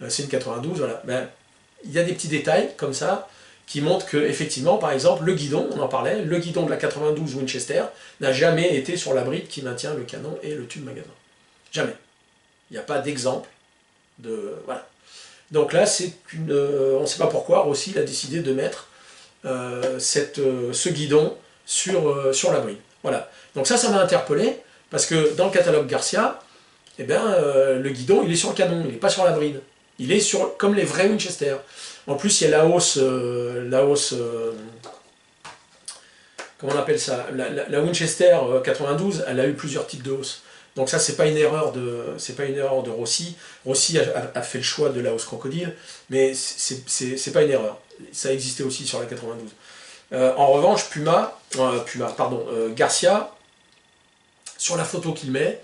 c'est une 92, voilà. Ben, il y a des petits détails, comme ça, qui montrent que, effectivement, par exemple, le guidon, on en parlait, le guidon de la 92 Winchester n'a jamais été sur la bride qui maintient le canon et le tube magasin. Jamais. Il n'y a pas d'exemple de... Voilà. Donc là, c'est une... on ne sait pas pourquoi, Rossi a décidé de mettre ce guidon sur la bride. Voilà. Donc ça m'a interpellé, parce que dans le catalogue Garcia, eh ben, le guidon, il est sur le canon, il n'est pas sur la bride. Il est sur, comme les vrais Winchester. En plus, il y a la hausse comment on appelle ça, la Winchester 92, elle a eu plusieurs types de hausses. Donc ça, c'est pas une erreur de Rossi. Rossi a fait le choix de la hausse crocodile, mais c'est pas une erreur. Ça existait aussi sur la 92. En revanche, Garcia, sur la photo qu'il met,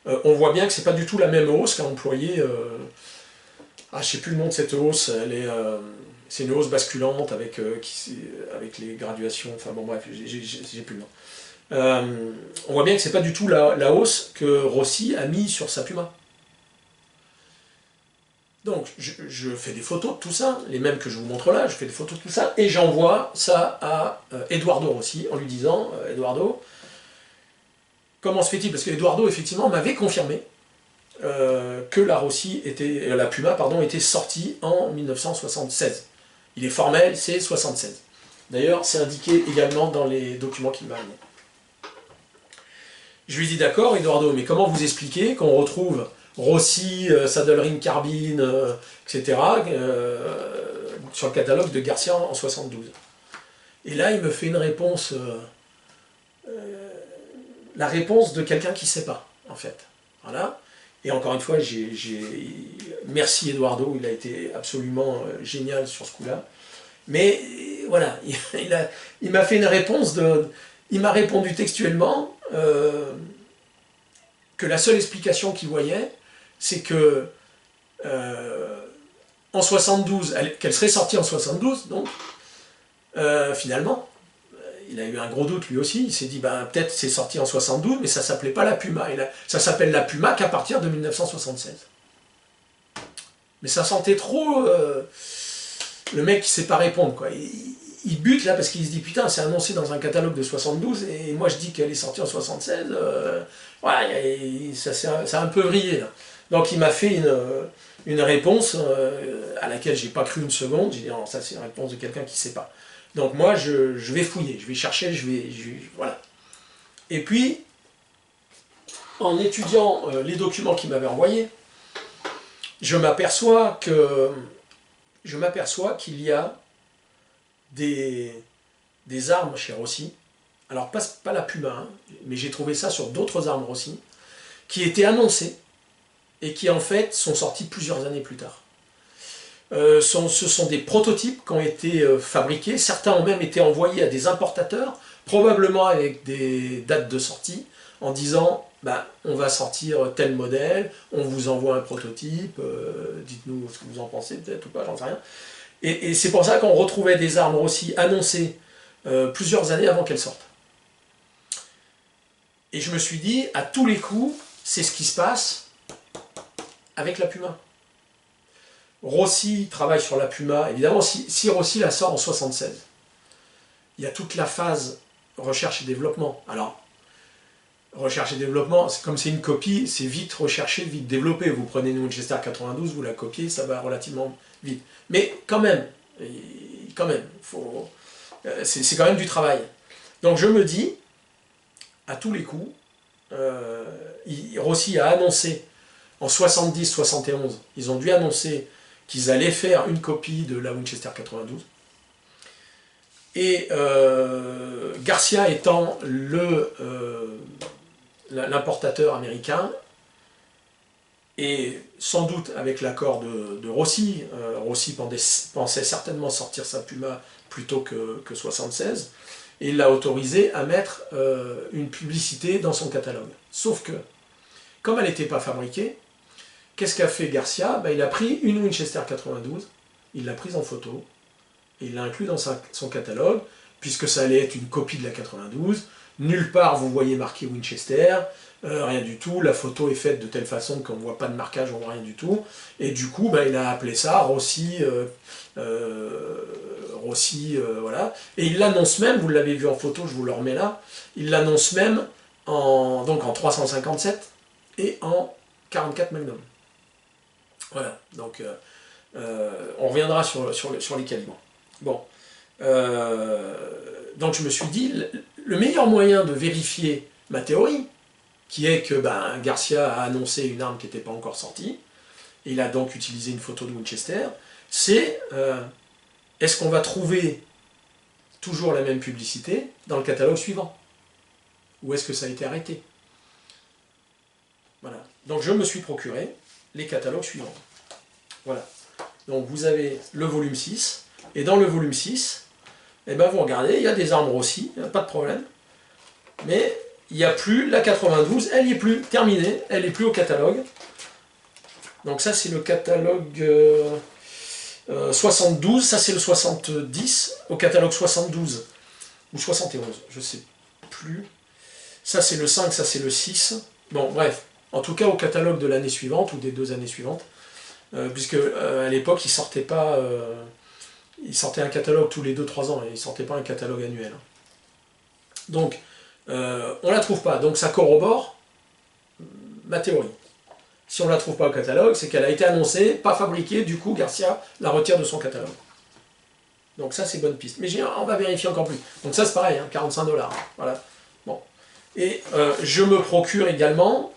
on voit bien que c'est pas du tout la même hausse qu'a employé. Je sais plus le nom de cette hausse. C'est une hausse basculante avec les graduations. Enfin bon bref, j'ai plus le nom. On voit bien que c'est pas du tout la hausse que Rossi a mis sur sa Puma. Donc je fais des photos de tout ça, les mêmes que je vous montre là, je fais des photos de tout ça, et j'envoie ça à Eduardo Rossi en lui disant, Eduardo, comment se fait-il? Parce que Eduardo effectivement m'avait confirmé que la Puma était sortie en 1976. Il est formel, c'est 76. D'ailleurs, c'est indiqué également dans les documents qu'il m'a amenés. Je lui dis d'accord, Eduardo, mais comment vous expliquez qu'on retrouve Rossi, Saddle Ring Carbine, etc., sur le catalogue de Garcia en 72. Et là, il me fait une réponse, la réponse de quelqu'un qui ne sait pas, en fait. Voilà. Et encore une fois, merci Eduardo, il a été absolument génial sur ce coup-là. Mais voilà, il m'a fait une réponse il m'a répondu textuellement que la seule explication qu'il voyait, c'est que en 72, qu'elle serait sortie en 72, donc, finalement, il a eu un gros doute lui aussi, il s'est dit, ben, peut-être c'est sorti en 72, mais ça s'appelait pas la Puma, ça s'appelle la Puma qu'à partir de 1976. Mais ça sentait trop le mec qui sait pas répondre, quoi. Il bute là parce qu'il se dit, putain, c'est annoncé dans un catalogue de 72, et moi je dis qu'elle est sortie en 76, ouais, ça a un peu vrillé là. Donc il m'a fait une réponse à laquelle j'ai pas cru une seconde. J'ai dit non, ça c'est une réponse de quelqu'un qui sait pas. Donc moi je vais fouiller, je vais chercher, voilà. Et puis en étudiant les documents qu'il m'avait envoyés, je m'aperçois qu'il y a des armes chez Rossi. Alors pas la Puma, hein, mais j'ai trouvé ça sur d'autres armes Rossi qui étaient annoncées et qui en fait sont sortis plusieurs années plus tard. Ce sont des prototypes qui ont été fabriqués, certains ont même été envoyés à des importateurs, probablement avec des dates de sortie, en disant bah, on va sortir tel modèle, on vous envoie un prototype, dites-nous ce que vous en pensez peut-être ou pas, j'en sais rien. Et c'est pour ça qu'on retrouvait des armes Rossi annoncées plusieurs années avant qu'elles sortent. Et je me suis dit, à tous les coups, c'est ce qui se passe avec la Puma. Rossi travaille sur la Puma, évidemment, si Rossi la sort en 76, il y a toute la phase recherche et développement. Alors, recherche et développement, comme c'est une copie, c'est vite recherché, vite développé. Vous prenez une Winchester 92, vous la copiez, ça va relativement vite. Mais quand même, c'est quand même du travail. Donc je me dis, à tous les coups, Rossi a annoncé en 70-71, ils ont dû annoncer qu'ils allaient faire une copie de la Winchester 92. Et Garcia étant l'importateur américain, et sans doute avec l'accord de Rossi, Rossi pensait certainement sortir sa Puma plutôt que 76, et il l'a autorisé à mettre une publicité dans son catalogue. Sauf que, comme elle n'était pas fabriquée, qu'est-ce qu'a fait Garcia? Ben, il a pris une Winchester 92, il l'a prise en photo, et il l'a inclus dans son catalogue, puisque ça allait être une copie de la 92. Nulle part vous voyez marqué Winchester, rien du tout, la photo est faite de telle façon qu'on ne voit pas de marquage, on ne voit rien du tout. Et du coup, ben, il a appelé ça Rossi, voilà. Et il l'annonce même, vous l'avez vu en photo, je vous le remets là, il l'annonce même donc en 357 et en 44 Magnum. Voilà, donc on reviendra sur les calibres. Bon, donc je me suis dit, le meilleur moyen de vérifier ma théorie, qui est que ben, Garcia a annoncé une arme qui n'était pas encore sortie, et il a donc utilisé une photo de Winchester, c'est est-ce qu'on va trouver toujours la même publicité dans le catalogue suivant? Ou est-ce que ça a été arrêté? Voilà. Donc je me suis procuré les catalogues suivants. Voilà. Donc vous avez le volume 6, et dans le volume 6, eh ben, vous regardez, il y a des armes Rossi, pas de problème, mais il n'y a plus la 92, elle n'y est plus, terminée, elle n'est plus au catalogue. Donc ça c'est le catalogue 72, ça c'est le 70, au catalogue 72, ou 71, je ne sais plus. Ça c'est le 5, ça c'est le 6. Bon bref, en tout cas au catalogue de l'année suivante, ou des 2 années suivantes, puisque à l'époque il sortait pas... il sortait un catalogue tous les 2-3 ans, et il ne sortait pas un catalogue annuel. Donc, on ne la trouve pas, donc ça corrobore ma théorie. Si on ne la trouve pas au catalogue, c'est qu'elle a été annoncée, pas fabriquée, du coup Garcia la retire de son catalogue. Donc ça, c'est bonne piste. Mais on va vérifier encore plus. Donc ça, c'est pareil, hein, 45 $. Voilà. Bon. Et je me procure également,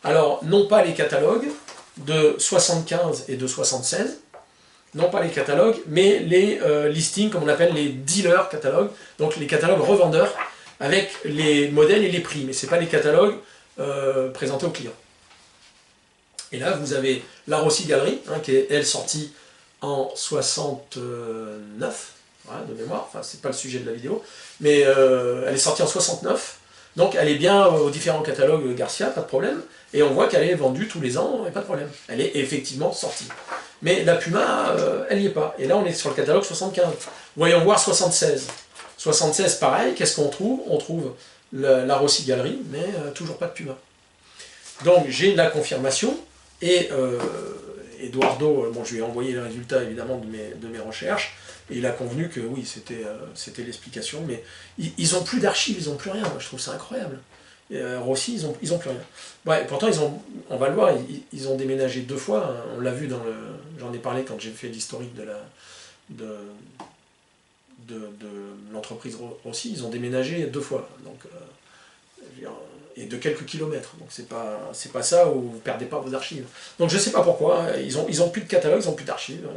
alors, non pas les catalogues de 75 et de 76, non pas les catalogues, mais les listings, comme on appelle les dealers catalogues, donc les catalogues revendeurs, avec les modèles et les prix, mais ce n'est pas les catalogues présentés aux clients. Et là, vous avez la Rossi Galerie, hein, qui est, elle, sortie en 69, voilà, de mémoire, enfin, c'est pas le sujet de la vidéo, mais elle est sortie en 69, donc elle est bien aux différents catalogues Garcia, pas de problème, et on voit qu'elle est vendue tous les ans, et pas de problème. Elle est effectivement sortie. Mais la Puma, elle n'y est pas. Et là, on est sur le catalogue 75. Voyons voir 76. 76, pareil, qu'est-ce qu'on trouve? On trouve la Rossi Galerie, mais toujours pas de Puma. Donc, j'ai la confirmation, et Eduardo, bon, je lui ai envoyé les résultats, évidemment, de mes recherches, et il a convenu que oui, c'était l'explication, mais ils n'ont plus d'archives, ils n'ont plus rien. Moi, je trouve ça incroyable. Rossi, ils ont plus rien. Ouais, pourtant, on va le voir, ils ont déménagé 2 fois. Hein, on l'a vu dans le... J'en ai parlé quand j'ai fait l'historique de l'entreprise Rossi. Ils ont déménagé 2 fois. Donc, et de quelques kilomètres. Donc, c'est pas ça où vous ne perdez pas vos archives. Donc, je ne sais pas pourquoi. Ils ont plus de catalogue, ils n'ont plus d'archives.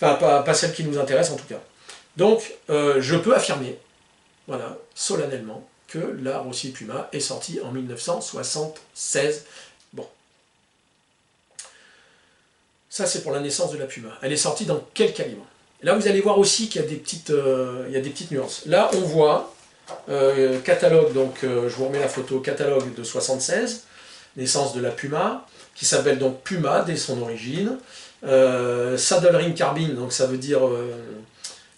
Enfin, pas celles qui nous intéressent en tout cas. Donc, je peux affirmer, voilà, solennellement, que la Rossi Puma est sortie en 1976. Bon. Ça, c'est pour la naissance de la Puma. Elle est sortie dans quel calibre? Là, vous allez voir aussi qu'il y a des petites nuances. Là, on voit catalogue, donc je vous remets la photo, catalogue de 76, naissance de la Puma, qui s'appelle donc Puma dès son origine. Saddle Ring Carbine, donc ça veut dire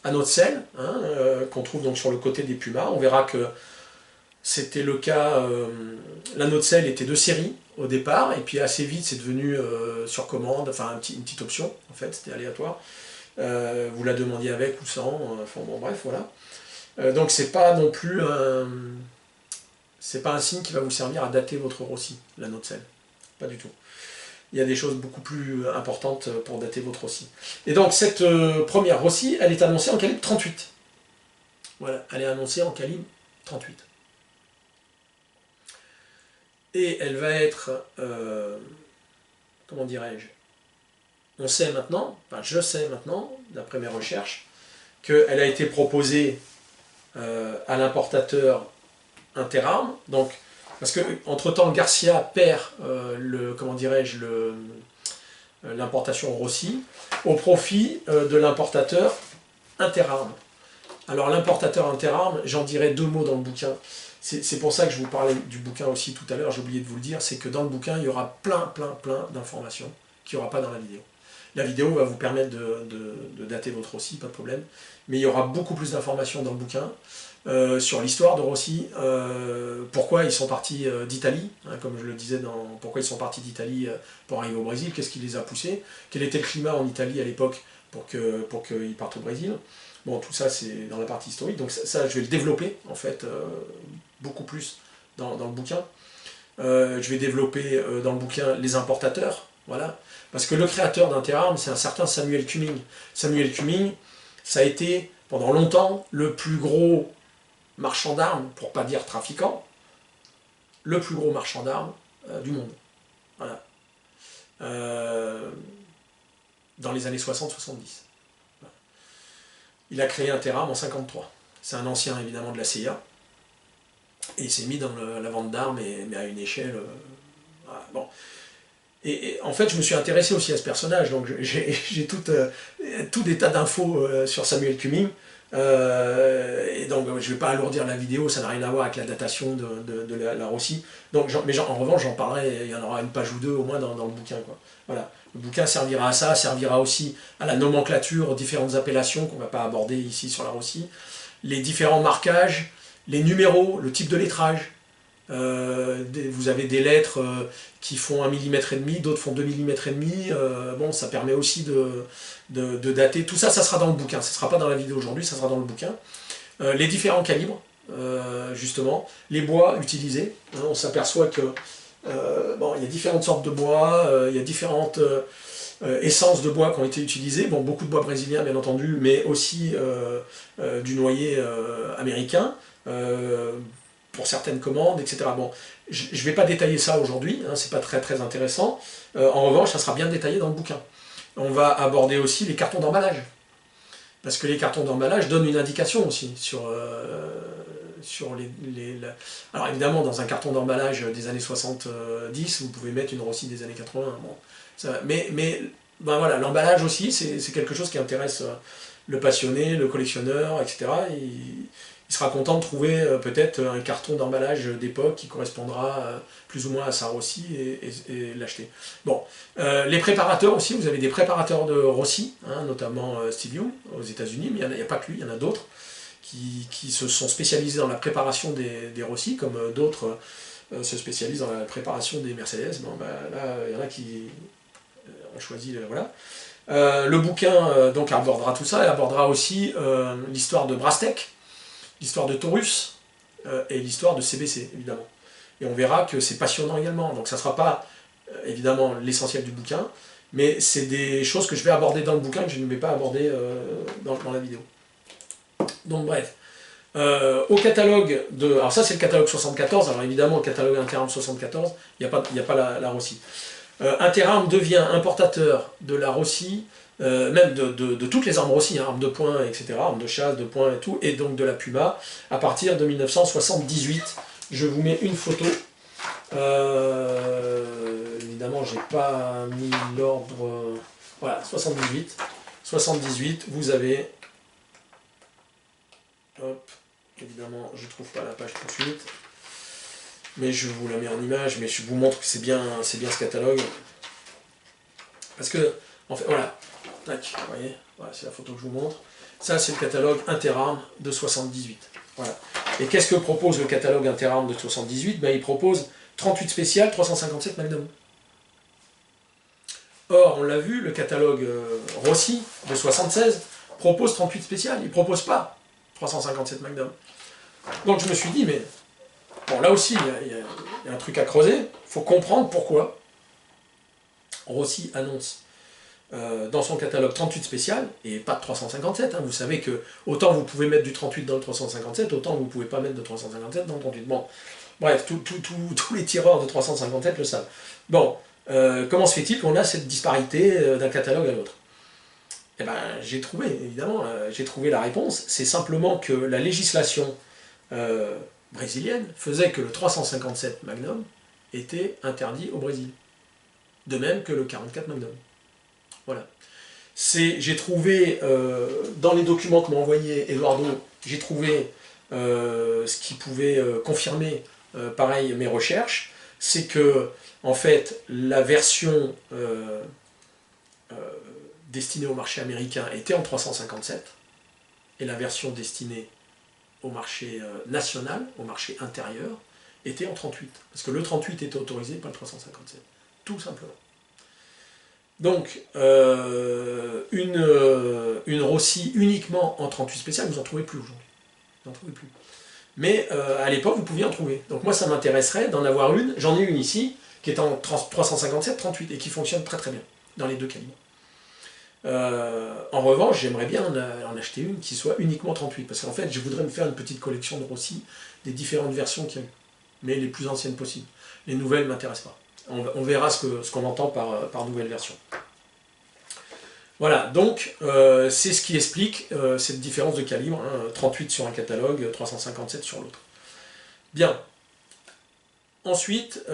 anneau de selle, hein, qu'on trouve donc sur le côté des Pumas. On verra que c'était le cas, l'anneau de selle était de série au départ, et puis assez vite c'est devenu sur commande, enfin une petite option, en fait, c'était aléatoire. Vous la demandiez avec ou sans, enfin bon bref, voilà. Donc c'est pas non plus c'est pas un signe qui va vous servir à dater votre Rossi, l'anneau de selle, pas du tout. Il y a des choses beaucoup plus importantes pour dater votre Rossi. Et donc cette première Rossi, elle est annoncée en calibre 38. Voilà, elle est annoncée en calibre 38. Et elle va être, comment dirais-je, on sait maintenant, enfin je sais maintenant, d'après mes recherches, qu'elle a été proposée à l'importateur Interarm, donc, parce que entre-temps Garcia perd comment dirais-je, l'importation Rossi, au profit de l'importateur Interarm. Alors l'importateur Interarm, j'en dirai 2 mots dans le bouquin. C'est pour ça que je vous parlais du bouquin aussi tout à l'heure, j'ai oublié de vous le dire, c'est que dans le bouquin, il y aura plein d'informations qu'il n'y aura pas dans la vidéo. La vidéo va vous permettre de dater votre Rossi, pas de problème, mais il y aura beaucoup plus d'informations dans le bouquin sur l'histoire de Rossi, pourquoi ils sont partis d'Italie, hein, comme je le disais, pourquoi ils sont partis d'Italie pour arriver au Brésil, qu'est-ce qui les a poussés, quel était le climat en Italie à l'époque pour qu'ils partent au Brésil. Bon, tout ça, c'est dans la partie historique, donc ça je vais le développer, en fait, beaucoup plus dans le bouquin. Je vais développer dans le bouquin les importateurs, voilà, parce que le créateur d'Interarm, c'est un certain Samuel Cumming. Samuel Cumming, ça a été, pendant longtemps, le plus gros marchand d'armes, pour pas dire trafiquant, le plus gros marchand d'armes du monde. Voilà. Dans les années 60-70. Il a créé Interarm en 1953. C'est un ancien, évidemment, de la CIA. Et il s'est mis dans la vente d'armes, mais à une échelle... voilà, bon. Et en fait, je me suis intéressé aussi à ce personnage, donc j'ai tout des tas d'infos sur Samuel Cumming. Et donc, je ne vais pas alourdir la vidéo, ça n'a rien à voir avec la datation de la Rossi. Donc, mais en revanche, j'en parlerai, il y en aura une page ou 2 au moins dans le bouquin, quoi. Voilà. Le bouquin servira à ça, servira aussi à la nomenclature, aux différentes appellations qu'on ne va pas aborder ici sur la Rossi, les différents marquages, les numéros, le type de lettrage. Vous avez des lettres qui font 1,5 mm, d'autres font 2,5 mm. Bon, ça permet aussi de dater. Tout ça, ça sera dans le bouquin. Ça ne sera pas dans la vidéo aujourd'hui, ça sera dans le bouquin. Les différents calibres, justement. Les bois utilisés. Hein, on s'aperçoit que Bon, il y a différentes sortes de bois, il y a différentes essences de bois qui ont été utilisées. Bon, beaucoup de bois brésilien, bien entendu, mais aussi du noyer américain, pour certaines commandes, etc. Bon, je ne vais pas détailler ça aujourd'hui, hein, c'est pas très très intéressant. En revanche, ça sera bien détaillé dans le bouquin. On va aborder aussi les cartons d'emballage. Parce que les cartons d'emballage donnent une indication aussi sur Alors évidemment, dans un carton d'emballage des années 70, vous pouvez mettre une Rossi des années 80. Bon, mais ben voilà, l'emballage aussi, c'est quelque chose qui intéresse le passionné, le collectionneur, etc. Il sera content de trouver peut-être un carton d'emballage d'époque qui correspondra plus ou moins à sa Rossi et l'acheter. Bon, les préparateurs aussi, vous avez des préparateurs de Rossi, hein, notamment Steve Young aux États-Unis, mais il n'y a pas que lui, il y en a d'autres qui se sont spécialisés dans la préparation des Rossi, comme d'autres se spécialisent dans la préparation des Mercedes. Bon, bah, là, il y en a qui ont choisi, voilà. Le bouquin donc abordera tout ça, et abordera aussi l'histoire de Brastek, l'histoire de Taurus et l'histoire de CBC, évidemment. Et on verra que c'est passionnant également. Donc ça ne sera pas, évidemment, l'essentiel du bouquin, mais c'est des choses que je vais aborder dans le bouquin que je ne vais pas aborder dans la vidéo. Donc bref. Au catalogue de... Alors ça c'est le catalogue 74, alors évidemment au catalogue Interarm 74, il n'y a pas la Rossi. Interarm devient importateur de la Rossi, même de toutes les armes Rossi, hein, armes de poing, etc., armes de chasse, de poing et tout, et donc de la Puma, à partir de 1978. Je vous mets une photo. Évidemment, j'ai pas mis l'ordre. Voilà, 78. 78, vous avez. Hop, évidemment, je trouve pas la page tout de suite. Mais je vous la mets en image, mais je vous montre que c'est bien ce catalogue. Parce que, en fait, voilà. Tac, vous voyez, voilà, c'est la photo que je vous montre. Ça, c'est le catalogue Interarm de 78. Voilà. Et qu'est-ce que propose le catalogue Interarm de 78 ? Ben, il propose 38 spéciales, 357 Magnum. Or, on l'a vu, le catalogue Rossi de 76 propose 38 spéciales. Il ne propose pas 357 Magnum. Donc je me suis dit, mais bon, là aussi, il y a un truc à creuser. Il faut comprendre pourquoi Rossi annonce dans son catalogue 38 spécial et pas de 357. Hein. Vous savez que autant vous pouvez mettre du 38 dans le 357, autant vous ne pouvez pas mettre de 357 dans le 38. Bon, bref, tous les tireurs de 357 le savent. Bon, comment se fait-il qu'on a cette disparité d'un catalogue à l'autre ? Eh ben, j'ai trouvé, évidemment, j'ai trouvé la réponse. C'est simplement que la législation brésilienne faisait que le 357 Magnum était interdit au Brésil. De même que le 44 Magnum. Voilà. J'ai trouvé, dans les documents que m'a envoyé Eduardo, j'ai trouvé ce qui pouvait confirmer, pareil, mes recherches, c'est que, en fait, la version destinée au marché américain était en 357, et la version destinée au marché national, au marché intérieur, était en 38. Parce que le 38 était autorisé, pas le 357. Tout simplement. Donc, une Rossi uniquement en 38 spécial, vous n'en trouvez plus aujourd'hui. Vous n'en trouvez plus. Mais à l'époque, vous pouviez en trouver. Donc moi, ça m'intéresserait d'en avoir une. J'en ai une ici, qui est en 357-38, et qui fonctionne très très bien, dans les deux calibres. En revanche, j'aimerais bien en acheter une qui soit uniquement 38, parce qu'en fait, je voudrais me faire une petite collection de Rossi, des différentes versions qu'il y a eu, mais les plus anciennes possibles. Les nouvelles ne m'intéressent pas. On verra ce qu'on entend par nouvelle version. Voilà, donc c'est ce qui explique cette différence de calibre, hein, 38 sur un catalogue, 357 sur l'autre. Bien. Ensuite,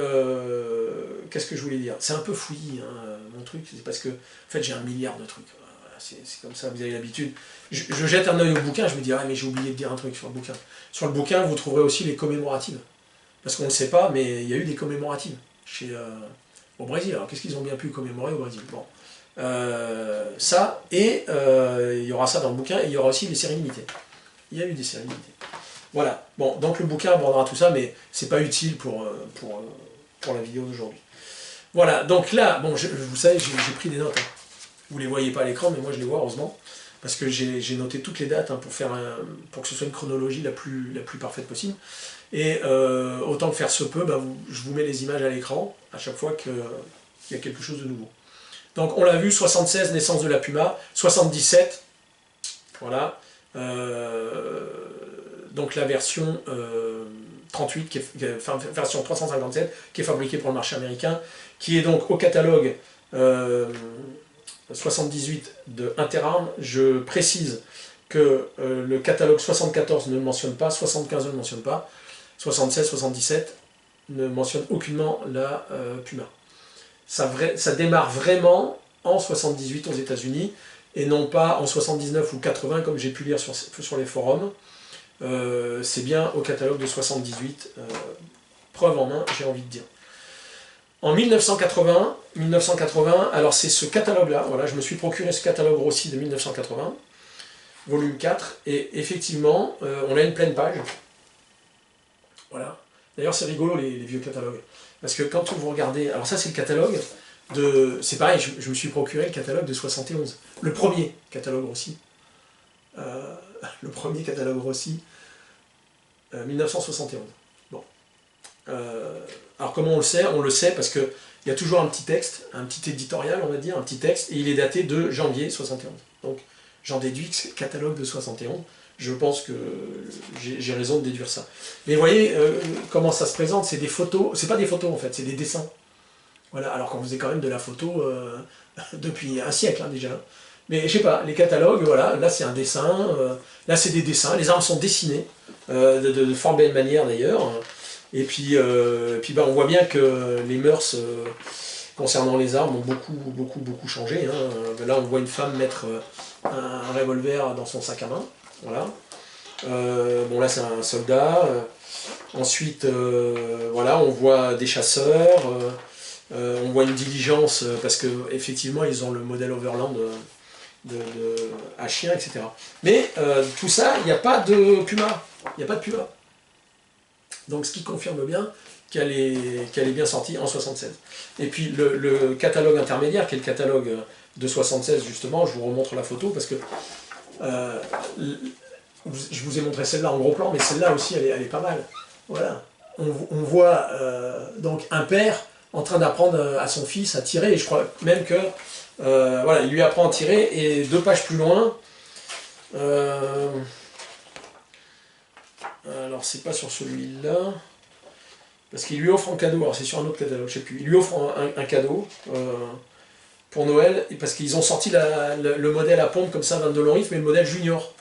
qu'est-ce que je voulais dire? C'est un peu fouillis, hein, mon truc, c'est parce que en fait j'ai un milliard de trucs. Voilà, c'est comme ça, vous avez l'habitude. Je jette un œil au bouquin, je me dis, ah mais j'ai oublié de dire un truc sur le bouquin. Sur le bouquin, vous trouverez aussi les commémoratives. Parce qu'on ne le sait pas, mais il y a eu des commémoratives au Brésil. Alors qu'est-ce qu'ils ont bien pu commémorer au Brésil? Bon. Ça, et il y aura ça dans le bouquin, et il y aura aussi les séries limitées. Il y a eu des séries limitées. Voilà, bon, donc le bouquin abordera tout ça, mais c'est pas utile pour la vidéo d'aujourd'hui. Voilà, donc là, bon, vous savez, j'ai pris des notes. Hein. Vous les voyez pas à l'écran, mais moi je les vois, heureusement. parce que j'ai noté toutes les dates hein, pour que ce soit une chronologie la plus parfaite possible. Et autant que faire se peut, je vous mets les images à l'écran à chaque fois qu'il y a quelque chose de nouveau. Donc on l'a vu, 76, naissance de la Puma, 77, voilà, donc la version 38, version 357, qui est fabriquée pour le marché américain, qui est donc au catalogue 78 de Interarm. Je précise que le catalogue 74 ne le mentionne pas, 75 ne le mentionne pas, 76, 77 ne mentionne aucunement la Puma. Ça démarre vraiment en 78 aux États-Unis et non pas en 79 ou 80 comme j'ai pu lire sur les forums. C'est bien au catalogue de 78, preuve en main, j'ai envie de dire. En 1980, alors c'est ce catalogue-là, voilà, je me suis procuré ce catalogue Rossi de 1980, volume 4, et effectivement, on a une pleine page. Voilà. D'ailleurs, c'est rigolo les vieux catalogues. Parce que quand vous regardez... Alors ça, c'est le catalogue de... C'est pareil, je me suis procuré le catalogue de 71. Le premier catalogue Rossi. Le premier catalogue Rossi, 1971. Bon. Alors comment on le sait? On le sait parce qu'il y a toujours un petit texte, un petit éditorial, on va dire, un petit texte, et il est daté de janvier 71. Donc j'en déduis que c'est le catalogue de 71. Je pense que j'ai raison de déduire ça. Mais vous voyez comment ça se présente, c'est des photos, c'est pas des photos en fait, c'est des dessins. Voilà, alors qu'on faisait quand même de la photo depuis un siècle hein, déjà. Mais je sais pas, les catalogues, voilà, là c'est un dessin, là c'est des dessins, les armes sont dessinées, de fort belle manière d'ailleurs. Et puis, on voit bien que les mœurs concernant les armes ont beaucoup changé. Hein. Là on voit une femme mettre un revolver dans son sac à main. Voilà. Bon là c'est un soldat. Ensuite, voilà, on voit des chasseurs. On voit une diligence parce que effectivement ils ont le modèle Overland à chien, etc. Mais tout ça, il n'y a pas de Puma. Il n'y a pas de Puma. Donc ce qui confirme bien qu'elle est bien sortie en 76. Et puis le catalogue intermédiaire, qui est le catalogue de 76 justement, je vous remontre la photo parce que je vous ai montré celle-là en gros plan, mais celle-là aussi elle est pas mal. Voilà. On voit donc un père en train d'apprendre à son fils à tirer, et je crois même que voilà, il lui apprend à tirer, et 2 pages plus loin, alors c'est pas sur celui-là, parce qu'il lui offre un cadeau, alors c'est sur un autre catalogue, je sais plus, il lui offre un cadeau pour Noël, parce qu'ils ont sorti le modèle à pompe comme ça, 22 long riff, mais le modèle junior.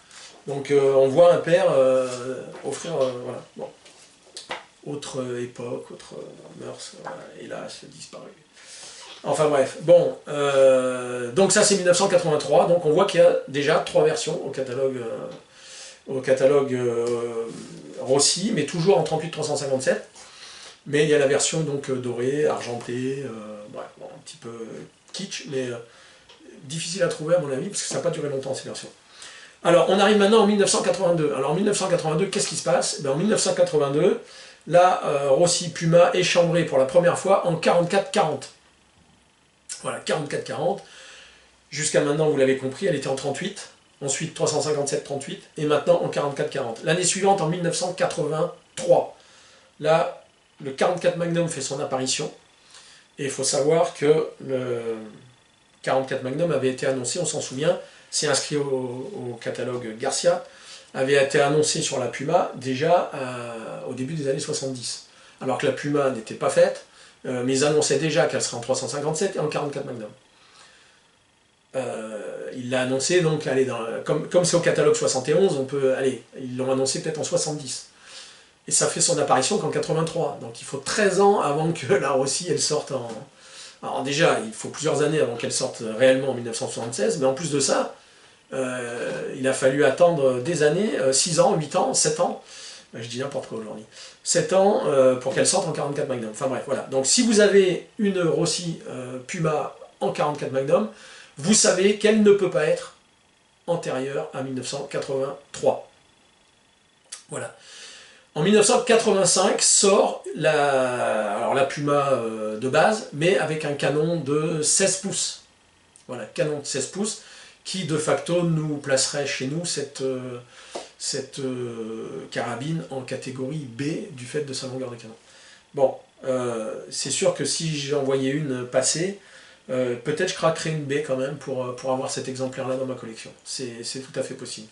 Donc on voit un père offrir, voilà, bon. Autre époque, autre mœurs, hélas, disparu. Enfin bref, bon, donc ça c'est 1983, donc on voit qu'il y a déjà 3 versions au catalogue Rossi, mais toujours en 38-357, mais il y a la version donc dorée, argentée, bref, bon, un petit peu kitsch, mais difficile à trouver à mon avis, parce que ça n'a pas duré longtemps ces versions. Alors on arrive maintenant en 1982, alors en 1982, qu'est-ce qui se passe? En 1982, là, Rossi Puma est chambrée pour la première fois en 44-40. Voilà, 44-40. Jusqu'à maintenant, vous l'avez compris, elle était en 38. Ensuite, 357-38. Et maintenant, en 44-40. L'année suivante, en 1983. Là, le 44 Magnum fait son apparition. Et il faut savoir que le 44 Magnum avait été annoncé, on s'en souvient, c'est inscrit au catalogue Garcia, avait été annoncé sur la Puma déjà au début des années 70. Alors que la Puma n'était pas faite, mais ils annonçaient déjà qu'elle serait en 357 et en 44 Magnum. Il l'a annoncé, donc, allez, comme c'est au catalogue 71, on peut, allez, ils l'ont annoncé peut-être en 70. Et ça fait son apparition qu'en 83. Donc il faut 13 ans avant que la Rossi, elle sorte en... Alors déjà, il faut plusieurs années avant qu'elle sorte réellement en 1976, mais en plus de ça, il a fallu attendre des années, 6 ans, 8 ans, 7 ans, je dis n'importe quoi aujourd'hui, 7 ans pour qu'elle sorte en 44 Magnum. Enfin bref, voilà. Donc si vous avez une Rossi Puma en 44 Magnum, vous savez qu'elle ne peut pas être antérieure à 1983. Voilà. En 1985 sort la Puma de base, mais avec un canon de 16 pouces. Voilà, canon de 16 pouces, qui de facto nous placerait chez nous cette carabine en catégorie B du fait de sa longueur de canon. Bon, c'est sûr que si j'en voyais une passer, peut-être je craquerais une B quand même pour avoir cet exemplaire-là dans ma collection. C'est tout à fait possible.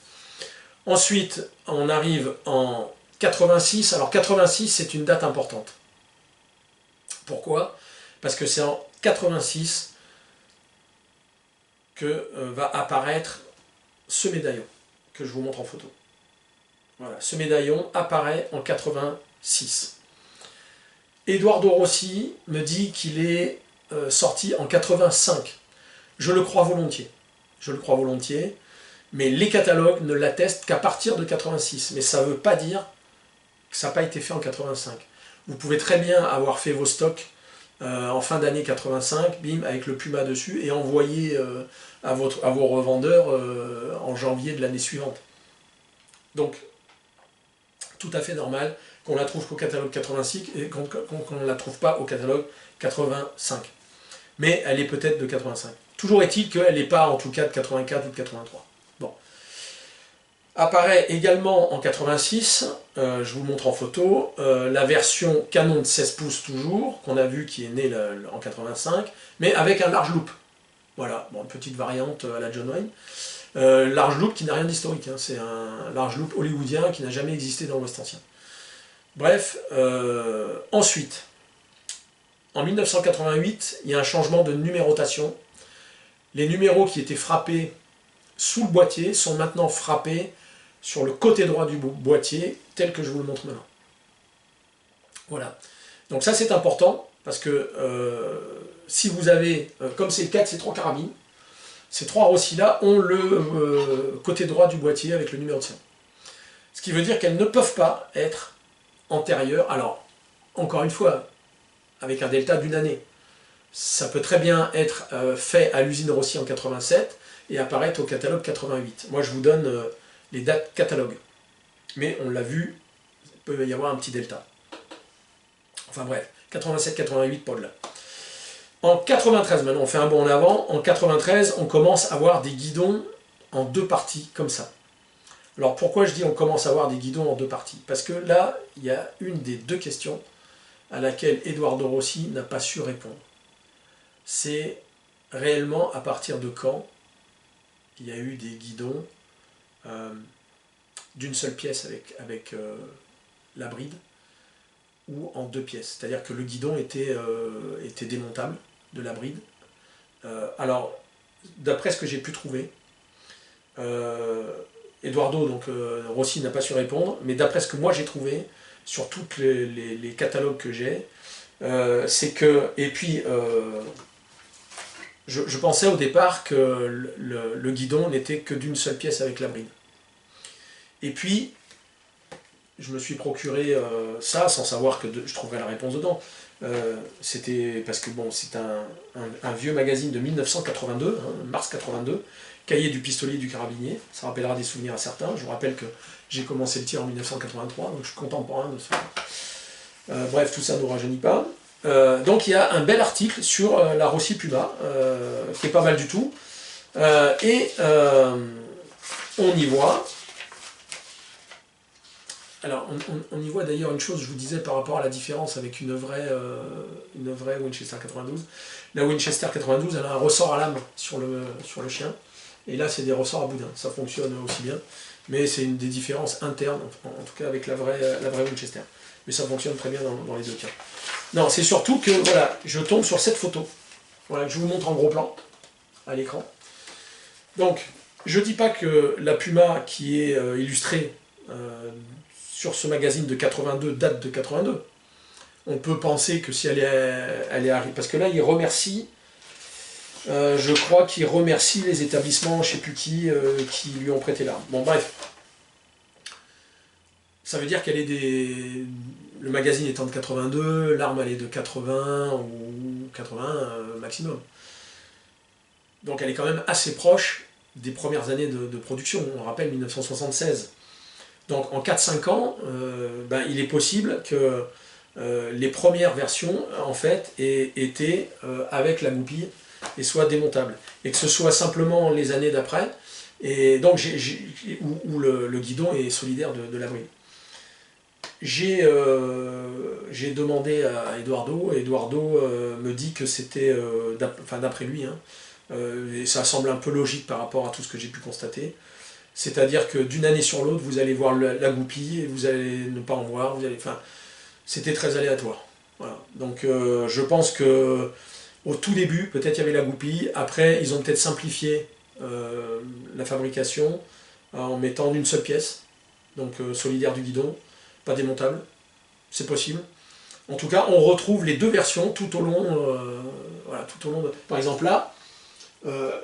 Ensuite, on arrive en 86. Alors 86, c'est une date importante. Pourquoi? Parce que c'est en 86 que va apparaître ce médaillon que je vous montre en photo. Voilà, ce médaillon apparaît en 86. Eduardo Rossi me dit qu'il est sorti en 85. Je le crois volontiers. Je le crois volontiers, mais les catalogues ne l'attestent qu'à partir de 86. Mais ça ne veut pas dire que ça n'a pas été fait en 85. Vous pouvez très bien avoir fait vos stocks en fin d'année 85, bim, avec le Puma dessus, et envoyer à vos revendeurs en janvier de l'année suivante. Donc, tout à fait normal qu'on la trouve qu'au catalogue 86 et qu'on ne la trouve pas au catalogue 85. Mais elle est peut-être de 85. Toujours est-il qu'elle n'est pas en tout cas de 84 ou de 83. Bon. Apparaît également en 86, je vous montre en photo, la version canon de 16 pouces toujours, qu'on a vu qui est née en 85, mais avec un large loop. Voilà, bon, une petite variante à la John Wayne. Large loop qui n'a rien d'historique, hein. C'est un large loop hollywoodien qui n'a jamais existé dans l'Ouest ancien. Bref, ensuite, en 1988, il y a un changement de numérotation. Les numéros qui étaient frappés sous le boîtier sont maintenant frappés sur le côté droit du boîtier, tel que je vous le montre maintenant. Voilà. Donc ça c'est important, parce que si vous avez, comme c'est le cas de ces trois carabines, ces trois Rossi-là ont le côté droit du boîtier avec le numéro de série. Ce qui veut dire qu'elles ne peuvent pas être antérieures. Alors, encore une fois, avec un delta d'une année. Ça peut très bien être fait à l'usine Rossi en 87 et apparaître au catalogue 88. Moi je vous donne les dates catalogue. Mais on l'a vu, il peut y avoir un petit delta. Enfin bref, 87-88, pas de là. En 93, maintenant on fait un bond en avant, en 93 on commence à avoir des guidons en deux parties, comme ça. Alors pourquoi je dis on commence à avoir des guidons en deux parties? Parce que là, il y a une des deux questions à laquelle Eduardo Rossi n'a pas su répondre. C'est réellement à partir de quand il y a eu des guidons d'une seule pièce avec la bride, ou en deux pièces. C'est-à-dire que le guidon était démontable de la bride. Alors, d'après ce que j'ai pu trouver, Eduardo, donc Rossi n'a pas su répondre, mais d'après ce que moi j'ai trouvé, sur tous les catalogues que j'ai, c'est que, et puis je pensais au départ que le guidon n'était que d'une seule pièce avec la bride. Et puis, je me suis procuré ça sans savoir que je trouverais la réponse dedans. C'était parce que bon, c'est un vieux magazine de 1982, hein, mars 82, Cahier du pistolier et du carabinier, ça rappellera des souvenirs à certains. Je vous rappelle que j'ai commencé le tir en 1983, donc je suis contemporain de ça. Bref, tout ça ne nous rajeunit pas. Donc il y a un bel article sur la Rossi Puma, qui est pas mal du tout. Et on y voit... Alors, on y voit d'ailleurs une chose, je vous disais, par rapport à la différence avec une vraie Winchester 92. La Winchester 92, elle a un ressort à lame sur le chien. Et là, c'est des ressorts à boudin. Ça fonctionne aussi bien. Mais c'est une des différences internes, en tout cas avec la vraie Winchester. Mais ça fonctionne très bien dans les deux cas. Non, c'est surtout que, voilà, je tombe sur cette photo. Voilà, que je vous montre en gros plan, à l'écran. Donc, je ne dis pas que la Puma qui est illustrée sur ce magazine de 82 date de 82. On peut penser que si elle est arrivée... Parce que là, il remercie... je crois qu'il remercie les établissements, je ne sais plus qui lui ont prêté l'arme. Bon, bref. Ça veut dire qu'elle est des... Le magazine étant de 82, l'arme elle est de 80 ou 80 maximum. Donc elle est quand même assez proche des premières années de production. On rappelle 1976. Donc en 4-5 ans, il est possible que les premières versions, en fait, aient été avec la goupille et soit démontable. Et que ce soit simplement les années d'après, et donc où le guidon est solidaire de la bride. J'ai demandé à Eduardo, et Eduardo me dit que c'était, d'après lui, hein, et ça semble un peu logique par rapport à tout ce que j'ai pu constater, c'est-à-dire que d'une année sur l'autre, vous allez voir la goupille, et vous allez ne pas en voir, c'était très aléatoire. Voilà. Donc je pense que au tout début, peut-être il y avait la goupille, après ils ont peut-être simplifié la fabrication en mettant une seule pièce, donc solidaire du guidon, pas démontable, c'est possible. En tout cas, on retrouve les deux versions tout au long, voilà, tout au long de... Par exemple là,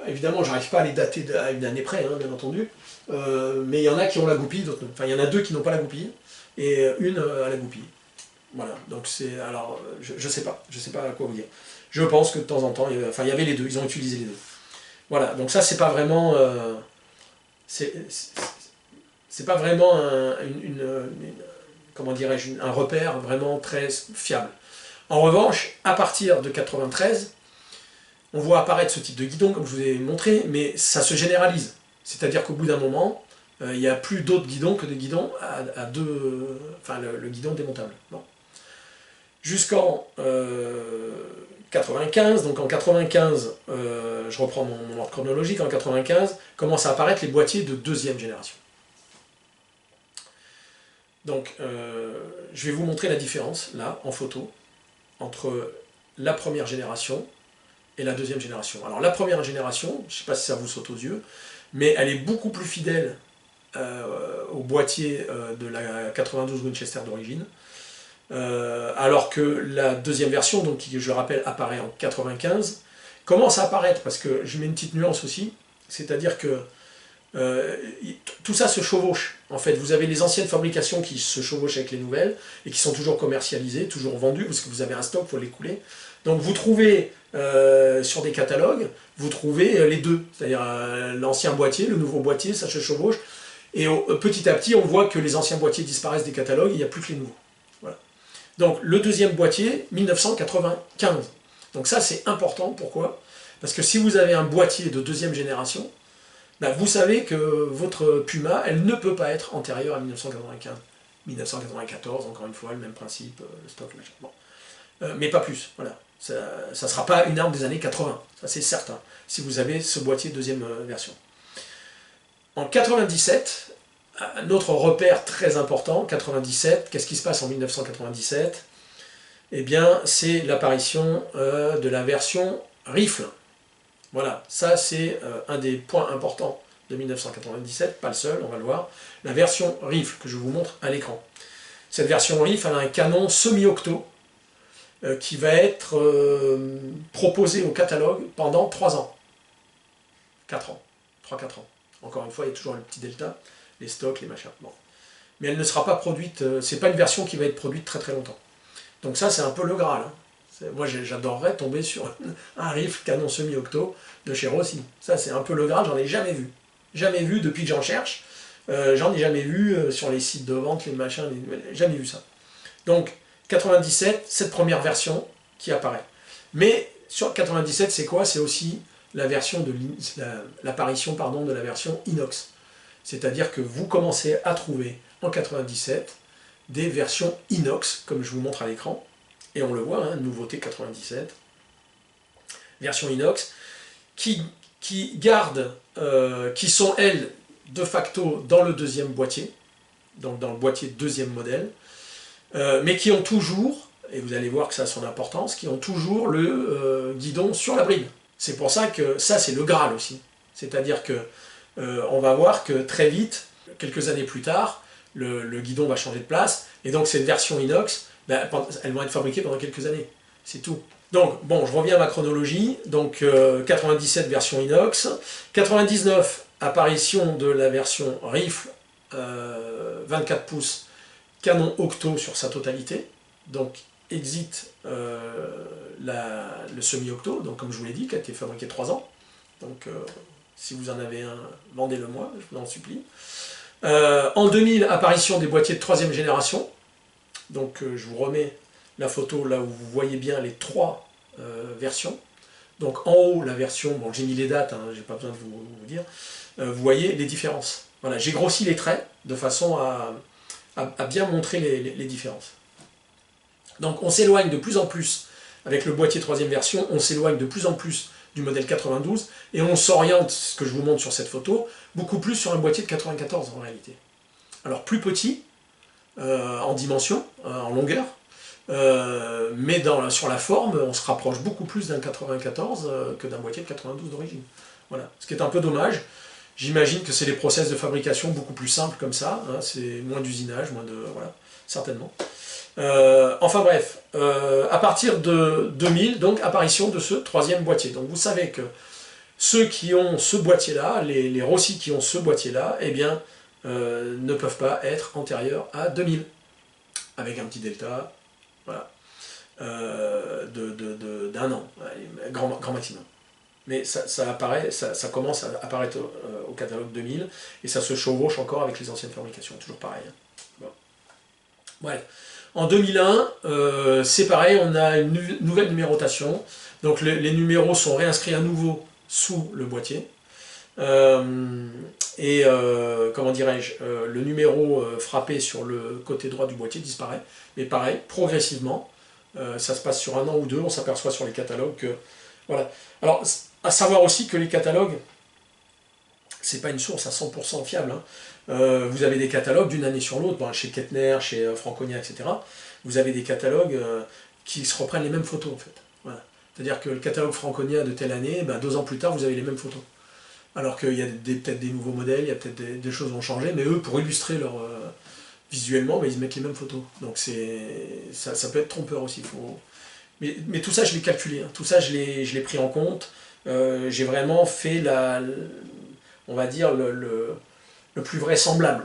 évidemment, j'arrive pas à les dater à une année près, hein, bien entendu, mais il y en a qui ont la goupille, d'autres non. Enfin, il y en a deux qui n'ont pas la goupille, et une à la goupille. Voilà, donc c'est... Alors, je sais pas à quoi vous dire. Je pense que de temps en temps, il y avait les deux, ils ont utilisé les deux. Voilà, donc ça, c'est pas vraiment... c'est pas vraiment comment dirais-je, un repère vraiment très fiable. En revanche, à partir de 93, on voit apparaître ce type de guidon, comme je vous ai montré, mais ça se généralise. C'est-à-dire qu'au bout d'un moment, il n'y a plus d'autres guidons que des guidons à deux... Enfin, le guidon démontable. Bon. Jusqu'en 95, donc en 95, je reprends mon ordre chronologique, en 95, commencent à apparaître les boîtiers de deuxième génération. Donc, je vais vous montrer la différence, là, en photo, entre la première génération et la deuxième génération. Alors, la première génération, je ne sais pas si ça vous saute aux yeux, mais elle est beaucoup plus fidèle au boîtier de la 92 Winchester d'origine, alors que la deuxième version, donc, qui, je le rappelle, apparaît en 95, commence à apparaître, parce que je mets une petite nuance aussi, c'est-à-dire que tout ça se chevauche. En fait, vous avez les anciennes fabrications qui se chevauchent avec les nouvelles et qui sont toujours commercialisées, toujours vendues, parce que vous avez un stock, il faut l'écouler. Donc vous trouvez sur des catalogues, vous trouvez les deux, c'est-à-dire l'ancien boîtier, le nouveau boîtier, ça se chevauche. Et petit à petit, on voit que les anciens boîtiers disparaissent des catalogues, il n'y a plus que les nouveaux. Voilà. Donc le deuxième boîtier, 1995. Donc ça c'est important, pourquoi? Parce que si vous avez un boîtier de deuxième génération, ben, vous savez que votre Puma, elle ne peut pas être antérieure à 1995. 1994, encore une fois, le même principe, le stock, machin. Bon. Mais pas plus, voilà. Ça ne sera pas une arme des années 80, ça c'est certain, si vous avez ce boîtier deuxième version. En 97, un autre repère très important, 97, qu'est-ce qui se passe en 1997? Eh bien, c'est l'apparition de la version rifle. Voilà, ça c'est un des points importants de 1997, pas le seul, on va le voir. La version rifle que je vous montre à l'écran. Cette version rifle, elle a un canon semi-octo qui va être proposé au catalogue pendant 3 ans. 4 ans. 3-4 ans. Encore une fois, il y a toujours le petit delta, les stocks, les machins. Bon. Mais elle ne sera pas produite, c'est pas une version qui va être produite très très longtemps. Donc ça, c'est un peu le Graal. Hein. Moi, j'adorerais tomber sur un rifle canon semi-octo de chez Rossi. Ça, c'est un peu le Graal, j'en ai jamais vu. Jamais vu depuis que j'en cherche. J'en ai jamais vu sur les sites de vente, les machins, jamais vu ça. Donc, 97, cette première version qui apparaît. Mais sur 97, c'est quoi? C'est aussi la version de l'apparition de la version inox. C'est-à-dire que vous commencez à trouver en 97 des versions inox, comme je vous montre à l'écran. Et on le voit, hein, nouveauté 97, version inox, qui gardent, qui sont elles, de facto, dans le deuxième boîtier, donc dans le boîtier deuxième modèle, mais qui ont toujours, et vous allez voir que ça a son importance, qui ont toujours le guidon sur la bride. C'est pour ça que ça, c'est le Graal aussi. C'est-à-dire que on va voir que très vite, quelques années plus tard, le guidon va changer de place, et donc cette version inox, ben, elles vont être fabriquées pendant quelques années, c'est tout. Donc, bon, je reviens à ma chronologie, donc 97 version inox, 99 apparition de la version rifle, 24 pouces, canon octo sur sa totalité, donc exit le semi-octo, donc comme je vous l'ai dit, qui a été fabriqué 3 ans, donc si vous en avez un, vendez-le moi, je vous en supplie. En 2000, apparition des boîtiers de 3e génération. Donc je vous remets la photo là où vous voyez bien les 3 versions. Donc en haut, la version, bon j'ai mis les dates, hein, j'ai pas besoin de vous dire, vous voyez les différences. Voilà, j'ai grossi les traits de façon à bien montrer les différences. Donc on s'éloigne de plus en plus, avec le boîtier 3e version, on s'éloigne de plus en plus du modèle 92, et on s'oriente, ce que je vous montre sur cette photo, beaucoup plus sur un boîtier de 94 en réalité. Alors plus petit, en dimension, en longueur, mais sur la forme, on se rapproche beaucoup plus d'un 94 que d'un boîtier de 92 d'origine. Voilà, ce qui est un peu dommage. J'imagine que c'est des process de fabrication beaucoup plus simples comme ça, hein, c'est moins d'usinage, moins de... voilà, certainement. Enfin bref, à partir de 2000, donc apparition de ce 3e boîtier. Donc vous savez que ceux qui ont ce boîtier-là, les Rossi qui ont ce boîtier-là, eh bien, ne peuvent pas être antérieurs à 2000, avec un petit delta, voilà, d'un an, grand maximum. Mais ça apparaît, ça commence à apparaître au catalogue 2000, et ça se chevauche encore avec les anciennes fabrications, toujours pareil. Bon. Bref. En 2001, c'est pareil, on a une nouvelle numérotation, donc les numéros sont réinscrits à nouveau sous le boîtier, comment dirais-je, le numéro frappé sur le côté droit du boîtier disparaît, mais pareil, progressivement, ça se passe sur un an ou deux, on s'aperçoit sur les catalogues que... Voilà. Alors, à savoir aussi que les catalogues, c'est pas une source à 100% fiable, hein. Vous avez des catalogues d'une année sur l'autre, chez Kettner, chez Franconia, etc. Vous avez des catalogues qui se reprennent les mêmes photos, en fait. Voilà. C'est-à-dire que le catalogue Franconia de telle année, 2 ans plus tard, vous avez les mêmes photos. Alors qu'il y a peut-être des nouveaux modèles, il y a peut-être des choses qui ont changé, mais eux, pour illustrer leur... visuellement, ils mettent les mêmes photos. Donc ça peut être trompeur aussi. Mais tout ça, je l'ai calculé. Hein. Tout ça, je l'ai pris en compte. J'ai vraiment fait on va dire, le plus vraisemblable,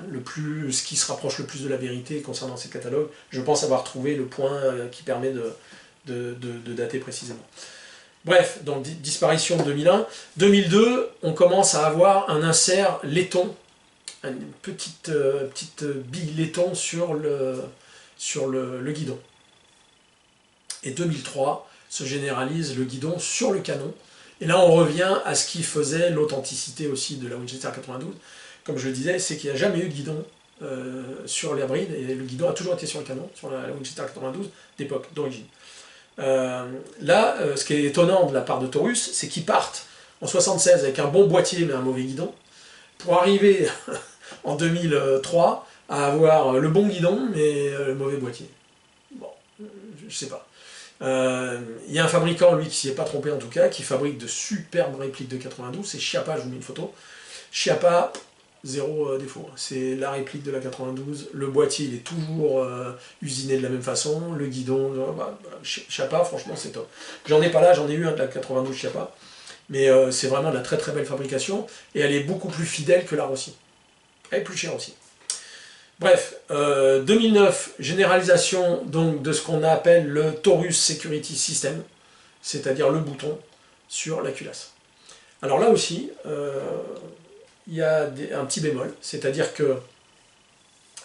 ce qui se rapproche le plus de la vérité concernant ces catalogues. Je pense avoir trouvé le point qui permet de dater précisément. Bref, donc disparition de 2001. 2002, on commence à avoir un insert laiton, une petite bille laiton sur le guidon. Et 2003 se généralise le guidon sur le canon. Et là, on revient à ce qui faisait l'authenticité aussi de la Winchester 92. Comme je le disais, c'est qu'il n'y a jamais eu de guidon sur la bride, et le guidon a toujours été sur le canon, sur la Winchester 92 d'époque, d'origine. Là, ce qui est étonnant de la part de Taurus, c'est qu'ils partent en 76 avec un bon boîtier mais un mauvais guidon, pour arriver en 2003 à avoir le bon guidon mais le mauvais boîtier. Bon, je sais pas. Il y a un fabricant, lui, qui s'y est pas trompé en tout cas, qui fabrique de superbes répliques de 92, c'est Chiappa, je vous mets une photo. Chiappa, zéro défaut. C'est la réplique de la 92, le boîtier il est toujours usiné de la même façon, le guidon, Chiappa, franchement c'est top. J'en ai pas là, j'en ai eu un de la 92 Chiappa, mais c'est vraiment de la très très belle fabrication, et elle est beaucoup plus fidèle que la Rossi. Elle est plus chère aussi. Bref, 2009, généralisation donc de ce qu'on appelle le Taurus Security System, c'est-à-dire le bouton sur la culasse. Alors là aussi, il y a un petit bémol, c'est-à-dire que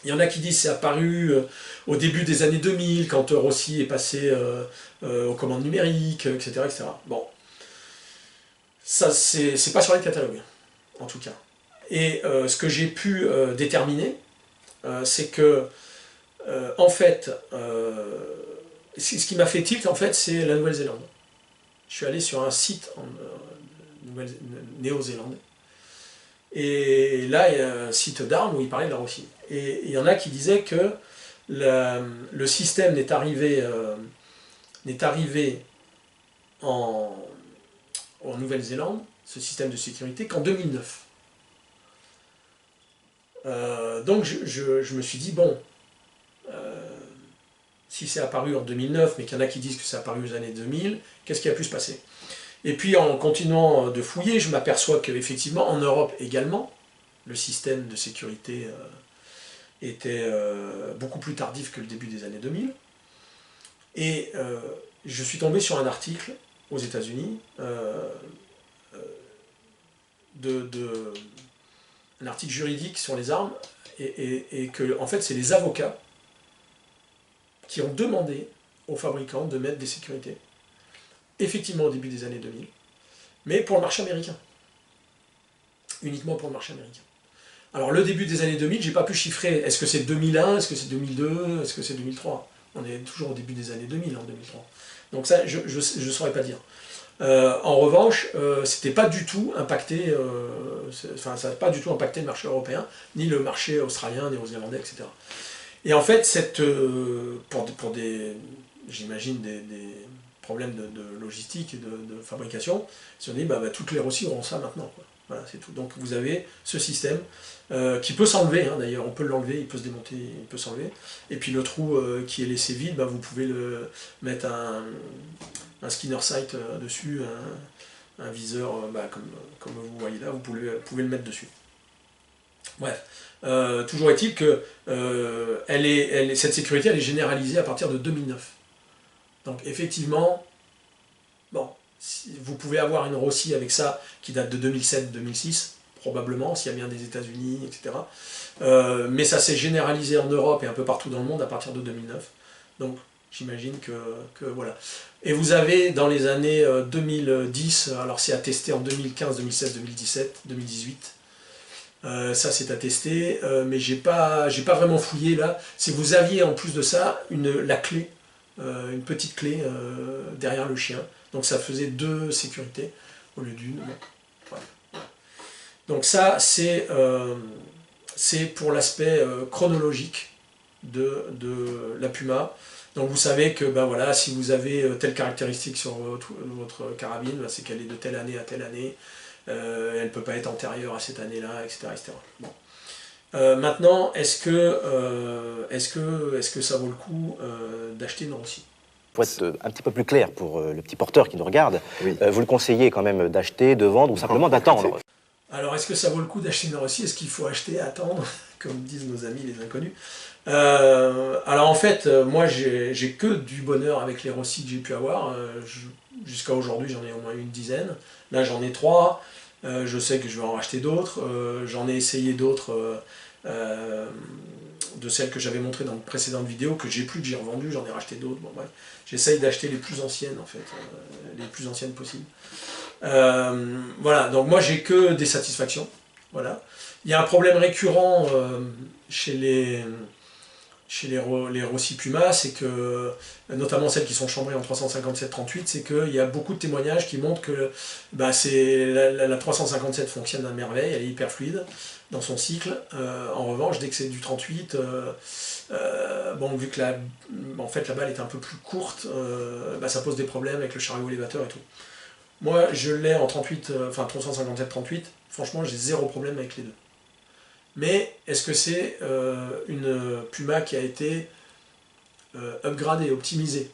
il y en a qui disent que c'est apparu au début des années 2000, quand Rossi est passé aux commandes numériques, etc., etc. Bon, ça c'est pas sur les catalogues, en tout cas. Et ce que j'ai pu déterminer, c'est que, en fait, ce qui m'a fait tilt, en fait, c'est la Nouvelle-Zélande. Je suis allé sur un site en Néo-Zélande, et là, il y a un site d'armes où il parlait de la Russie. Et il y en a qui disaient que le système n'est arrivé en Nouvelle-Zélande, ce système de sécurité, qu'en 2009. Donc je me suis dit, bon, si c'est apparu en 2009, mais qu'il y en a qui disent que c'est apparu aux années 2000, qu'est-ce qui a pu se passer? Et puis en continuant de fouiller, je m'aperçois qu'effectivement, en Europe également, le système de sécurité était beaucoup plus tardif que le début des années 2000. Et je suis tombé sur un article aux États-Unis, un article juridique sur les armes, et que en fait c'est les avocats qui ont demandé aux fabricants de mettre des sécurités, effectivement au début des années 2000, mais pour le marché américain. Uniquement pour le marché américain. Alors le début des années 2000, j'ai pas pu chiffrer, est-ce que c'est 2001, est-ce que c'est 2002, est-ce que c'est 2003? On est toujours au début des années 2000 en 2003. Donc ça, je ne saurais pas dire. En revanche, c'était pas du tout impacté, enfin ça n'a pas du tout impacté le marché européen, ni le marché australien, néo-zélandais, etc. Et en fait, pour des, j'imagine, des problèmes de logistique et de fabrication, ils se sont dit, toutes les Rossi auront ça maintenant, quoi. Voilà, c'est tout. Donc vous avez ce système qui peut s'enlever, hein, d'ailleurs, on peut l'enlever, il peut se démonter, il peut s'enlever. Et puis le trou qui est laissé vide, vous pouvez mettre un skinner sight dessus, un viseur, comme vous voyez là, vous pouvez le mettre dessus. Bref, toujours est-il que cette sécurité elle est généralisée à partir de 2009. Donc effectivement, bon, vous pouvez avoir une Rossi avec ça qui date de 2007-2006, probablement, s'il y a bien des États-Unis, etc. Mais ça s'est généralisé en Europe et un peu partout dans le monde à partir de 2009. Donc j'imagine que voilà. Et vous avez dans les années 2010, alors c'est attesté en 2015, 2016, 2017, 2018, ça c'est attesté, mais j'ai pas vraiment fouillé là. Si vous aviez en plus de ça la clé, une petite clé derrière le chien, donc ça faisait 2 sécurités au lieu d'une. Voilà. Donc ça c'est pour l'aspect chronologique de la Puma. Donc vous savez que voilà, si vous avez telle caractéristique sur votre carabine, c'est qu'elle est de telle année à telle année, elle ne peut pas être antérieure à cette année-là, etc. etc. Bon. Maintenant, est-ce que ça vaut le coup d'acheter une Rossi? Pour être un petit peu plus clair pour le petit porteur qui nous regarde, oui. Vous le conseillez quand même d'acheter, de vendre ou simplement d'attendre? Alors, est-ce que ça vaut le coup d'acheter une Rossi? Est-ce qu'il faut acheter, attendre, comme disent nos amis les inconnus? Alors en fait, moi j'ai que du bonheur avec les Rossi que j'ai pu avoir. Jusqu'à aujourd'hui, j'en ai au moins une dizaine. Là, j'en ai 3. Je sais que je vais en racheter d'autres. J'en ai essayé d'autres de celles que j'avais montrées dans de précédentes vidéos, que j'ai plus, que j'ai revendues, j'en ai racheté d'autres. Bon, bref. J'essaye d'acheter les plus anciennes, en fait, les plus anciennes possibles. Voilà, donc moi j'ai que des satisfactions. Voilà. Il y a un problème récurrent chez les Rossi Puma, c'est que, notamment celles qui sont chambrées en 357-38, c'est qu'il y a beaucoup de témoignages qui montrent que la 357 fonctionne à merveille, elle est hyper fluide dans son cycle. En revanche, dès que c'est du 38, vu que en fait, la balle est un peu plus courte, ça pose des problèmes avec le chariot élévateur et tout. Moi, je l'ai en 38, 357-38, franchement, j'ai 0 problème avec les deux. Mais est-ce que c'est une Puma qui a été upgradée, optimisée?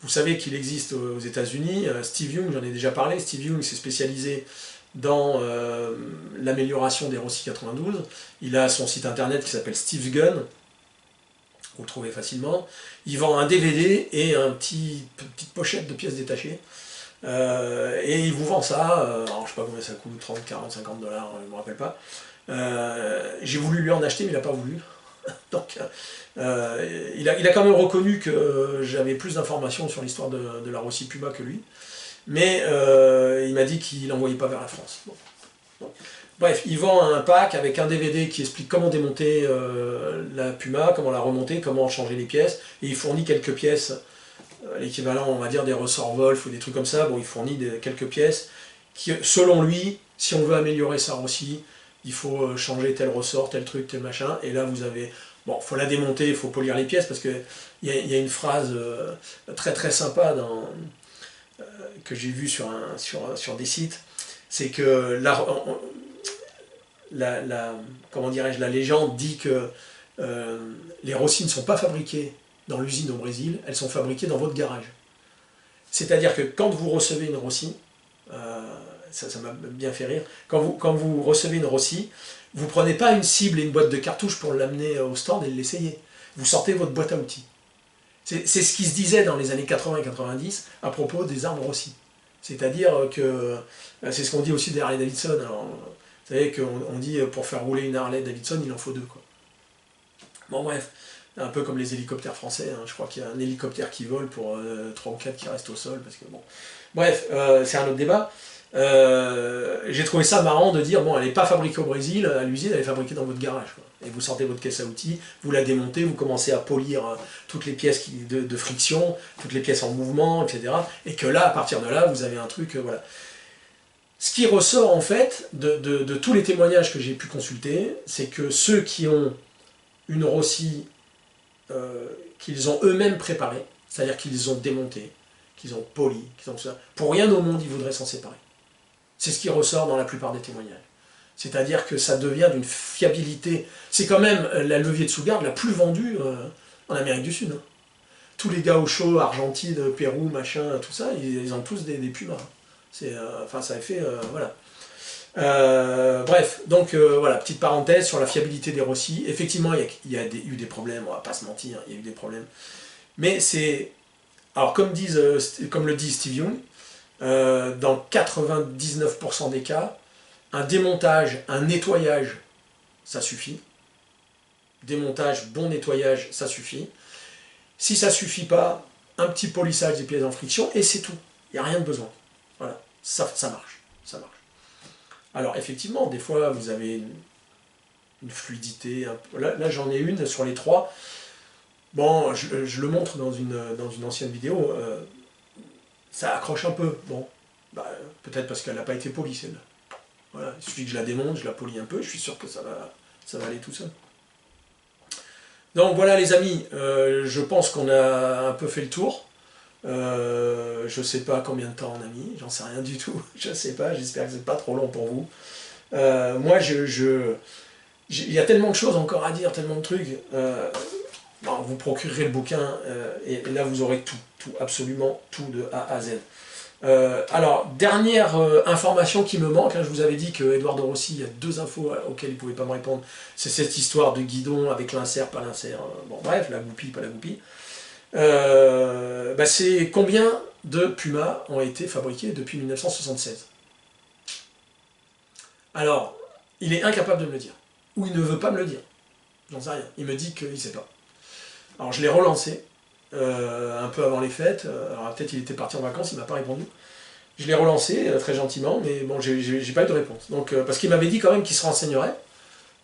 Vous savez qu'il existe aux États-Unis, Steve Young, j'en ai déjà parlé, Steve Young s'est spécialisé dans l'amélioration des Rossi 92. Il a son site internet qui s'appelle Steve's Gun, vous le trouvez facilement. Il vend un DVD et une petite pochette de pièces détachées. Et il vous vend ça, alors je sais pas combien ça coûte, 30, 40, 50 $, je ne me rappelle pas. J'ai voulu lui en acheter mais il n'a pas voulu. Donc il a quand même reconnu que j'avais plus d'informations sur l'histoire de la Rossi Puma que lui, mais il m'a dit qu'il n'envoyait pas vers la France. Bon. Donc, bref, il vend un pack avec un DVD qui explique comment démonter la Puma, comment la remonter, comment changer les pièces, et il fournit quelques pièces, l'équivalent on va dire des ressorts Wolf ou des trucs comme ça. Bon, il fournit quelques pièces qui, selon lui, si on veut améliorer sa Rossi, il faut changer tel ressort, tel truc, tel machin, et là vous avez... Bon, il faut la démonter, il faut polir les pièces, parce qu'il y a une phrase très très sympa que j'ai vue sur des sites, c'est que comment dirais-je, la légende dit que les Rossi ne sont pas fabriquées dans l'usine au Brésil, elles sont fabriquées dans votre garage. C'est-à-dire que quand vous recevez une Rossi, ça m'a bien fait rire, quand vous recevez une Rossi, vous ne prenez pas une cible et une boîte de cartouches pour l'amener au stand et l'essayer. Vous sortez votre boîte à outils. C'est ce qui se disait dans les années 80 et 90 à propos des armes Rossi. C'est-à-dire que, c'est ce qu'on dit aussi des Harley Davidson. Alors, vous savez qu'on dit pour faire rouler une Harley Davidson, il en faut 2, quoi. Bon bref, un peu comme les hélicoptères français, hein. Je crois qu'il y a un hélicoptère qui vole pour 3 ou 4 qui restent au sol, parce que bon... Bref, c'est un autre débat. J'ai trouvé ça marrant de dire, bon, elle n'est pas fabriquée au Brésil, à l'usine, elle est fabriquée dans votre garage, quoi. Et vous sortez votre caisse à outils, vous la démontez, vous commencez à polir toutes les pièces de friction, toutes les pièces en mouvement, etc. Et que là, à partir de là, vous avez un truc, voilà. Ce qui ressort en fait de tous les témoignages que j'ai pu consulter, c'est que ceux qui ont une Rossi qu'ils ont eux-mêmes préparée, c'est-à-dire qu'ils ont démonté, qu'ils ont poli, qu'ils ont tout ça, pour rien au monde ils voudraient s'en séparer. C'est ce qui ressort dans la plupart des témoignages. C'est-à-dire que ça devient d'une fiabilité. C'est quand même la levier de sous-garde la plus vendue en Amérique du Sud. Hein. Tous les gauchos, Argentine, Pérou, machin, tout ça, ils ont tous des Pumas. Enfin, ça a fait... voilà. Bref, donc voilà, petite parenthèse sur la fiabilité des Rossi. Effectivement, il y a eu des problèmes, on va pas se mentir, il y a eu des problèmes. Mais c'est... Alors, comme le dit Steve Young, dans 99% des cas, un démontage, un nettoyage, ça suffit. Démontage, bon nettoyage, ça suffit. Si ça ne suffit pas, un petit polissage des pièces en friction, et c'est tout. Il n'y a rien de besoin. Voilà, ça marche. Ça marche. Alors, effectivement, des fois, vous avez une fluidité. Là j'en ai une sur les 3. Bon, je le montre dans une ancienne vidéo. Ça accroche un peu. Bon, bah, peut-être parce qu'elle n'a pas été polie, celle-là. Voilà, il suffit que je la démonte, je la polis un peu, je suis sûr que ça va aller tout seul. Donc voilà les amis, je pense qu'on a un peu fait le tour. Je sais pas combien de temps on a mis, j'en sais rien du tout, je sais pas, j'espère que c'est pas trop long pour vous. Moi il y a tellement de choses encore à dire, tellement de trucs. Bon, vous procurerez le bouquin et là vous aurez tout, absolument tout de A à Z. Alors, dernière information qui me manque, hein, je vous avais dit que Eduardo Rossi, il y a 2 infos auxquelles il ne pouvait pas me répondre, c'est cette histoire de guidon avec l'insert, pas l'insert, bon bref, la goupille, pas la goupille. Bah, c'est combien de Puma ont été fabriqués depuis 1976? Alors, il est incapable de me le dire, ou il ne veut pas me le dire, j'en sais rien, il me dit qu'il ne sait pas. Alors je l'ai relancé, un peu avant les fêtes, alors peut-être il était parti en vacances, il ne m'a pas répondu. Je l'ai relancé très gentiment, mais bon, j'ai pas eu de réponse. Donc, parce qu'il m'avait dit quand même qu'il se renseignerait,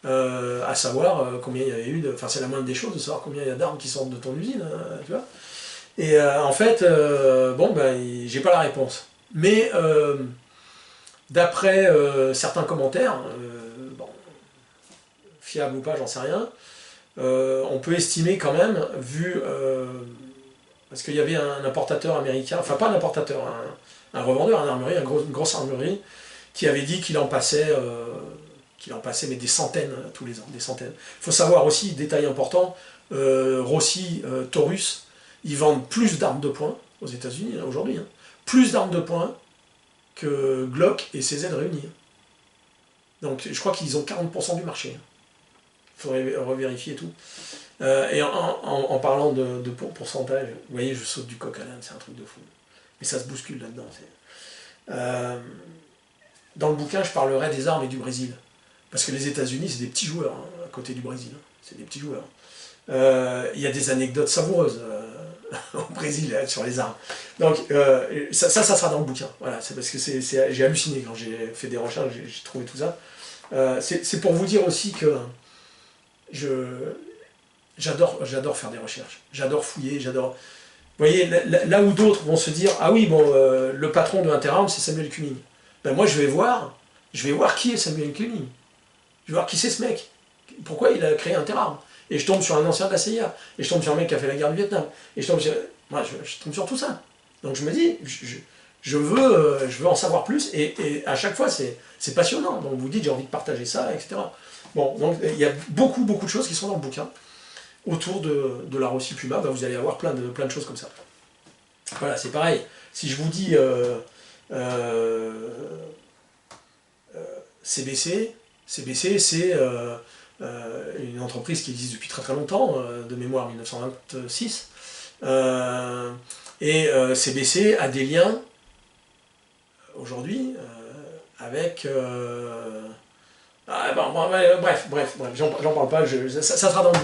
à savoir combien il y avait eu de... Enfin, c'est la moindre des choses de savoir combien il y a d'armes qui sortent de ton usine, tu vois. Et en fait, bon, ben, j'ai pas la réponse. Mais, d'après certains commentaires, bon, fiables ou pas, j'en sais rien, on peut estimer quand même, vu... parce qu'il y avait un importateur américain, enfin pas un importateur, un revendeur, une grosse armurerie, qui avait dit qu'il en passait mais des centaines tous les ans, des centaines. Il faut savoir aussi, détail important, Rossi, Taurus, ils vendent plus d'armes de poing aux États-Unis aujourd'hui, hein, plus d'armes de poing que Glock et CZ réunis. Donc je crois qu'ils ont 40% du marché. Il faudrait revérifier tout. Et en parlant de pourcentage, vous voyez, je saute du coq à l'âne, c'est un truc de fou. Mais ça se bouscule là-dedans. Dans le bouquin, je parlerai des armes et du Brésil. Parce que les États-Unis, c'est des petits joueurs, hein, à côté du Brésil. Hein. C'est des petits joueurs. Il y a des anecdotes savoureuses au Brésil sur les armes. Donc, ça sera dans le bouquin. Voilà, c'est parce que j'ai halluciné quand j'ai fait des recherches, j'ai trouvé tout ça. C'est pour vous dire aussi que j'adore faire des recherches. J'adore fouiller, j'adore... Vous voyez, là où d'autres vont se dire « Ah oui, bon, le patron de Interarms, c'est Samuel Cumming. » Ben moi, je vais voir qui est Samuel Cumming. Je vais voir qui c'est ce mec. Pourquoi il a créé Interarms. Et je tombe sur un ancien de la CIA. Et je tombe sur un mec qui a fait la guerre du Vietnam. Et je tombe sur tout ça. Donc je me dis, je veux en savoir plus. Et à chaque fois, c'est passionnant. Donc vous dites, j'ai envie de partager ça, etc. Bon, donc il y a beaucoup de choses qui sont dans le bouquin. Autour de la Rossi Puma, ben, vous allez avoir plein de choses comme ça. Voilà, c'est pareil. Si je vous dis CBC, c'est une entreprise qui existe depuis très longtemps, de mémoire 1926. CBC a des liens aujourd'hui avec... bref, j'en parle pas, ça sera dans le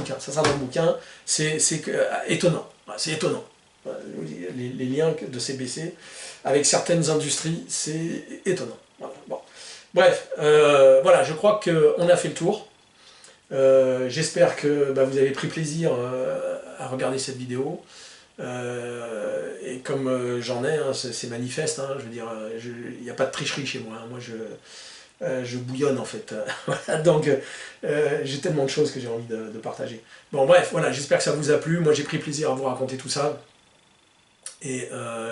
bouquin, c'est étonnant, c'est étonnant, les liens de CBC avec certaines industries, c'est étonnant. Voilà. Bon. Bref, voilà, je crois qu'on a fait le tour. J'espère que vous avez pris plaisir à regarder cette vidéo. Et comme j'en ai, hein, c'est manifeste, hein, je veux dire, il n'y a pas de tricherie chez moi. Hein, moi, je bouillonne en fait. Voilà, donc, j'ai tellement de choses que j'ai envie de partager. Bon, bref, voilà, j'espère que ça vous a plu. Moi, j'ai pris plaisir à vous raconter tout ça. Et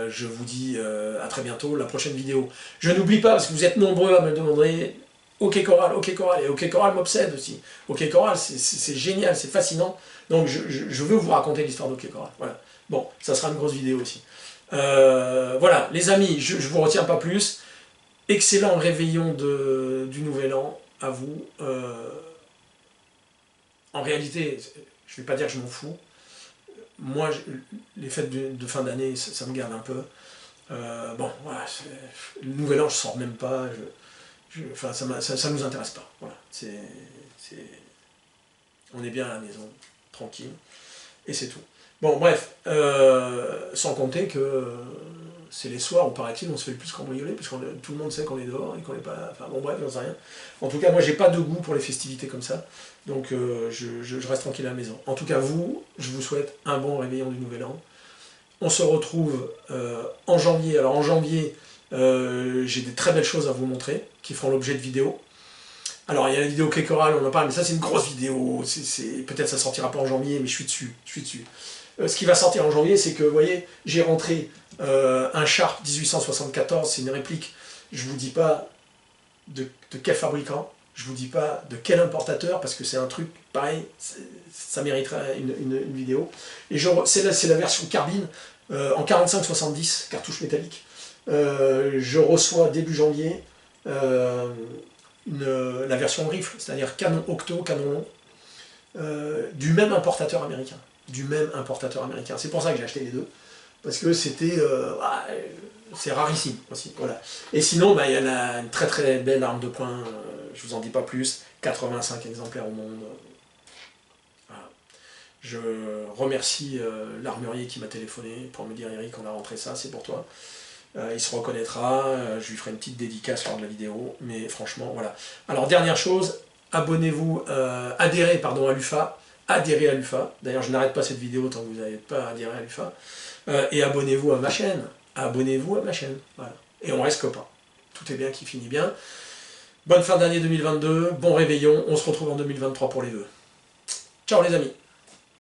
je vous dis à très bientôt, la prochaine vidéo. Je n'oublie pas, parce que vous êtes nombreux à me demander OK Coral, et OK Coral m'obsède aussi. OK Coral, c'est génial, c'est fascinant. Donc je veux vous raconter l'histoire d'OK Coral. Voilà. Bon, ça sera une grosse vidéo aussi. Voilà, les amis, je ne vous retiens pas plus. Excellent réveillon du Nouvel An à vous. En réalité, je ne vais pas dire que je m'en fous. Moi, les fêtes de fin d'année, ça me garde un peu. Bon, voilà, le Nouvel An, je ne sors même pas. Enfin, ça ne nous intéresse pas. Voilà, on est bien à la maison, tranquille, et c'est tout. Bon, bref, sans compter que c'est les soirs où, paraît-il, on se fait le plus cambrioler, parce que tout le monde sait qu'on est dehors et qu'on n'est pas là. Enfin, bon, bref, j'en sais rien. En tout cas, moi, j'ai pas de goût pour les festivités comme ça, donc je reste tranquille à la maison. En tout cas, je vous souhaite un bon réveillon du Nouvel An. On se retrouve en janvier. Alors, en janvier, j'ai des très belles choses à vous montrer, qui feront l'objet de vidéos. Alors, il y a la vidéo OK Coral, on en parle, mais ça, c'est une grosse vidéo. Peut-être ça sortira pas en janvier, mais je suis dessus. Ce qui va sortir en janvier, c'est que, vous voyez, j'ai rentré un Sharp 1874, c'est une réplique. Je vous dis pas de quel fabricant, je vous dis pas de quel importateur, parce que c'est un truc, pareil, ça mériterait une vidéo. Et c'est la version carbine, en 45-70, cartouche métallique. Je reçois début janvier la version rifle, c'est-à-dire canon octo, canon long, du même importateur américain. C'est pour ça que j'ai acheté les deux, parce que c'était c'est rarissime aussi. Voilà. Et sinon, il y a une très très belle arme de poing, je vous en dis pas plus, 85 exemplaires au monde. Voilà. Je remercie l'armurier qui m'a téléphoné pour me dire Eric, on a rentré ça, c'est pour toi. Il se reconnaîtra, je lui ferai une petite dédicace lors de la vidéo, mais franchement, voilà. Alors, dernière chose, abonnez-vous, adhérez à l'UFA, adhérez à l'UFA, d'ailleurs je n'arrête pas cette vidéo tant que vous n'avez pas adhéré à l'UFA, et abonnez-vous à ma chaîne, voilà. Et on reste copains. Tout est bien qui finit bien. Bonne fin d'année 2022, bon réveillon, on se retrouve en 2023 pour les vœux. Ciao les amis.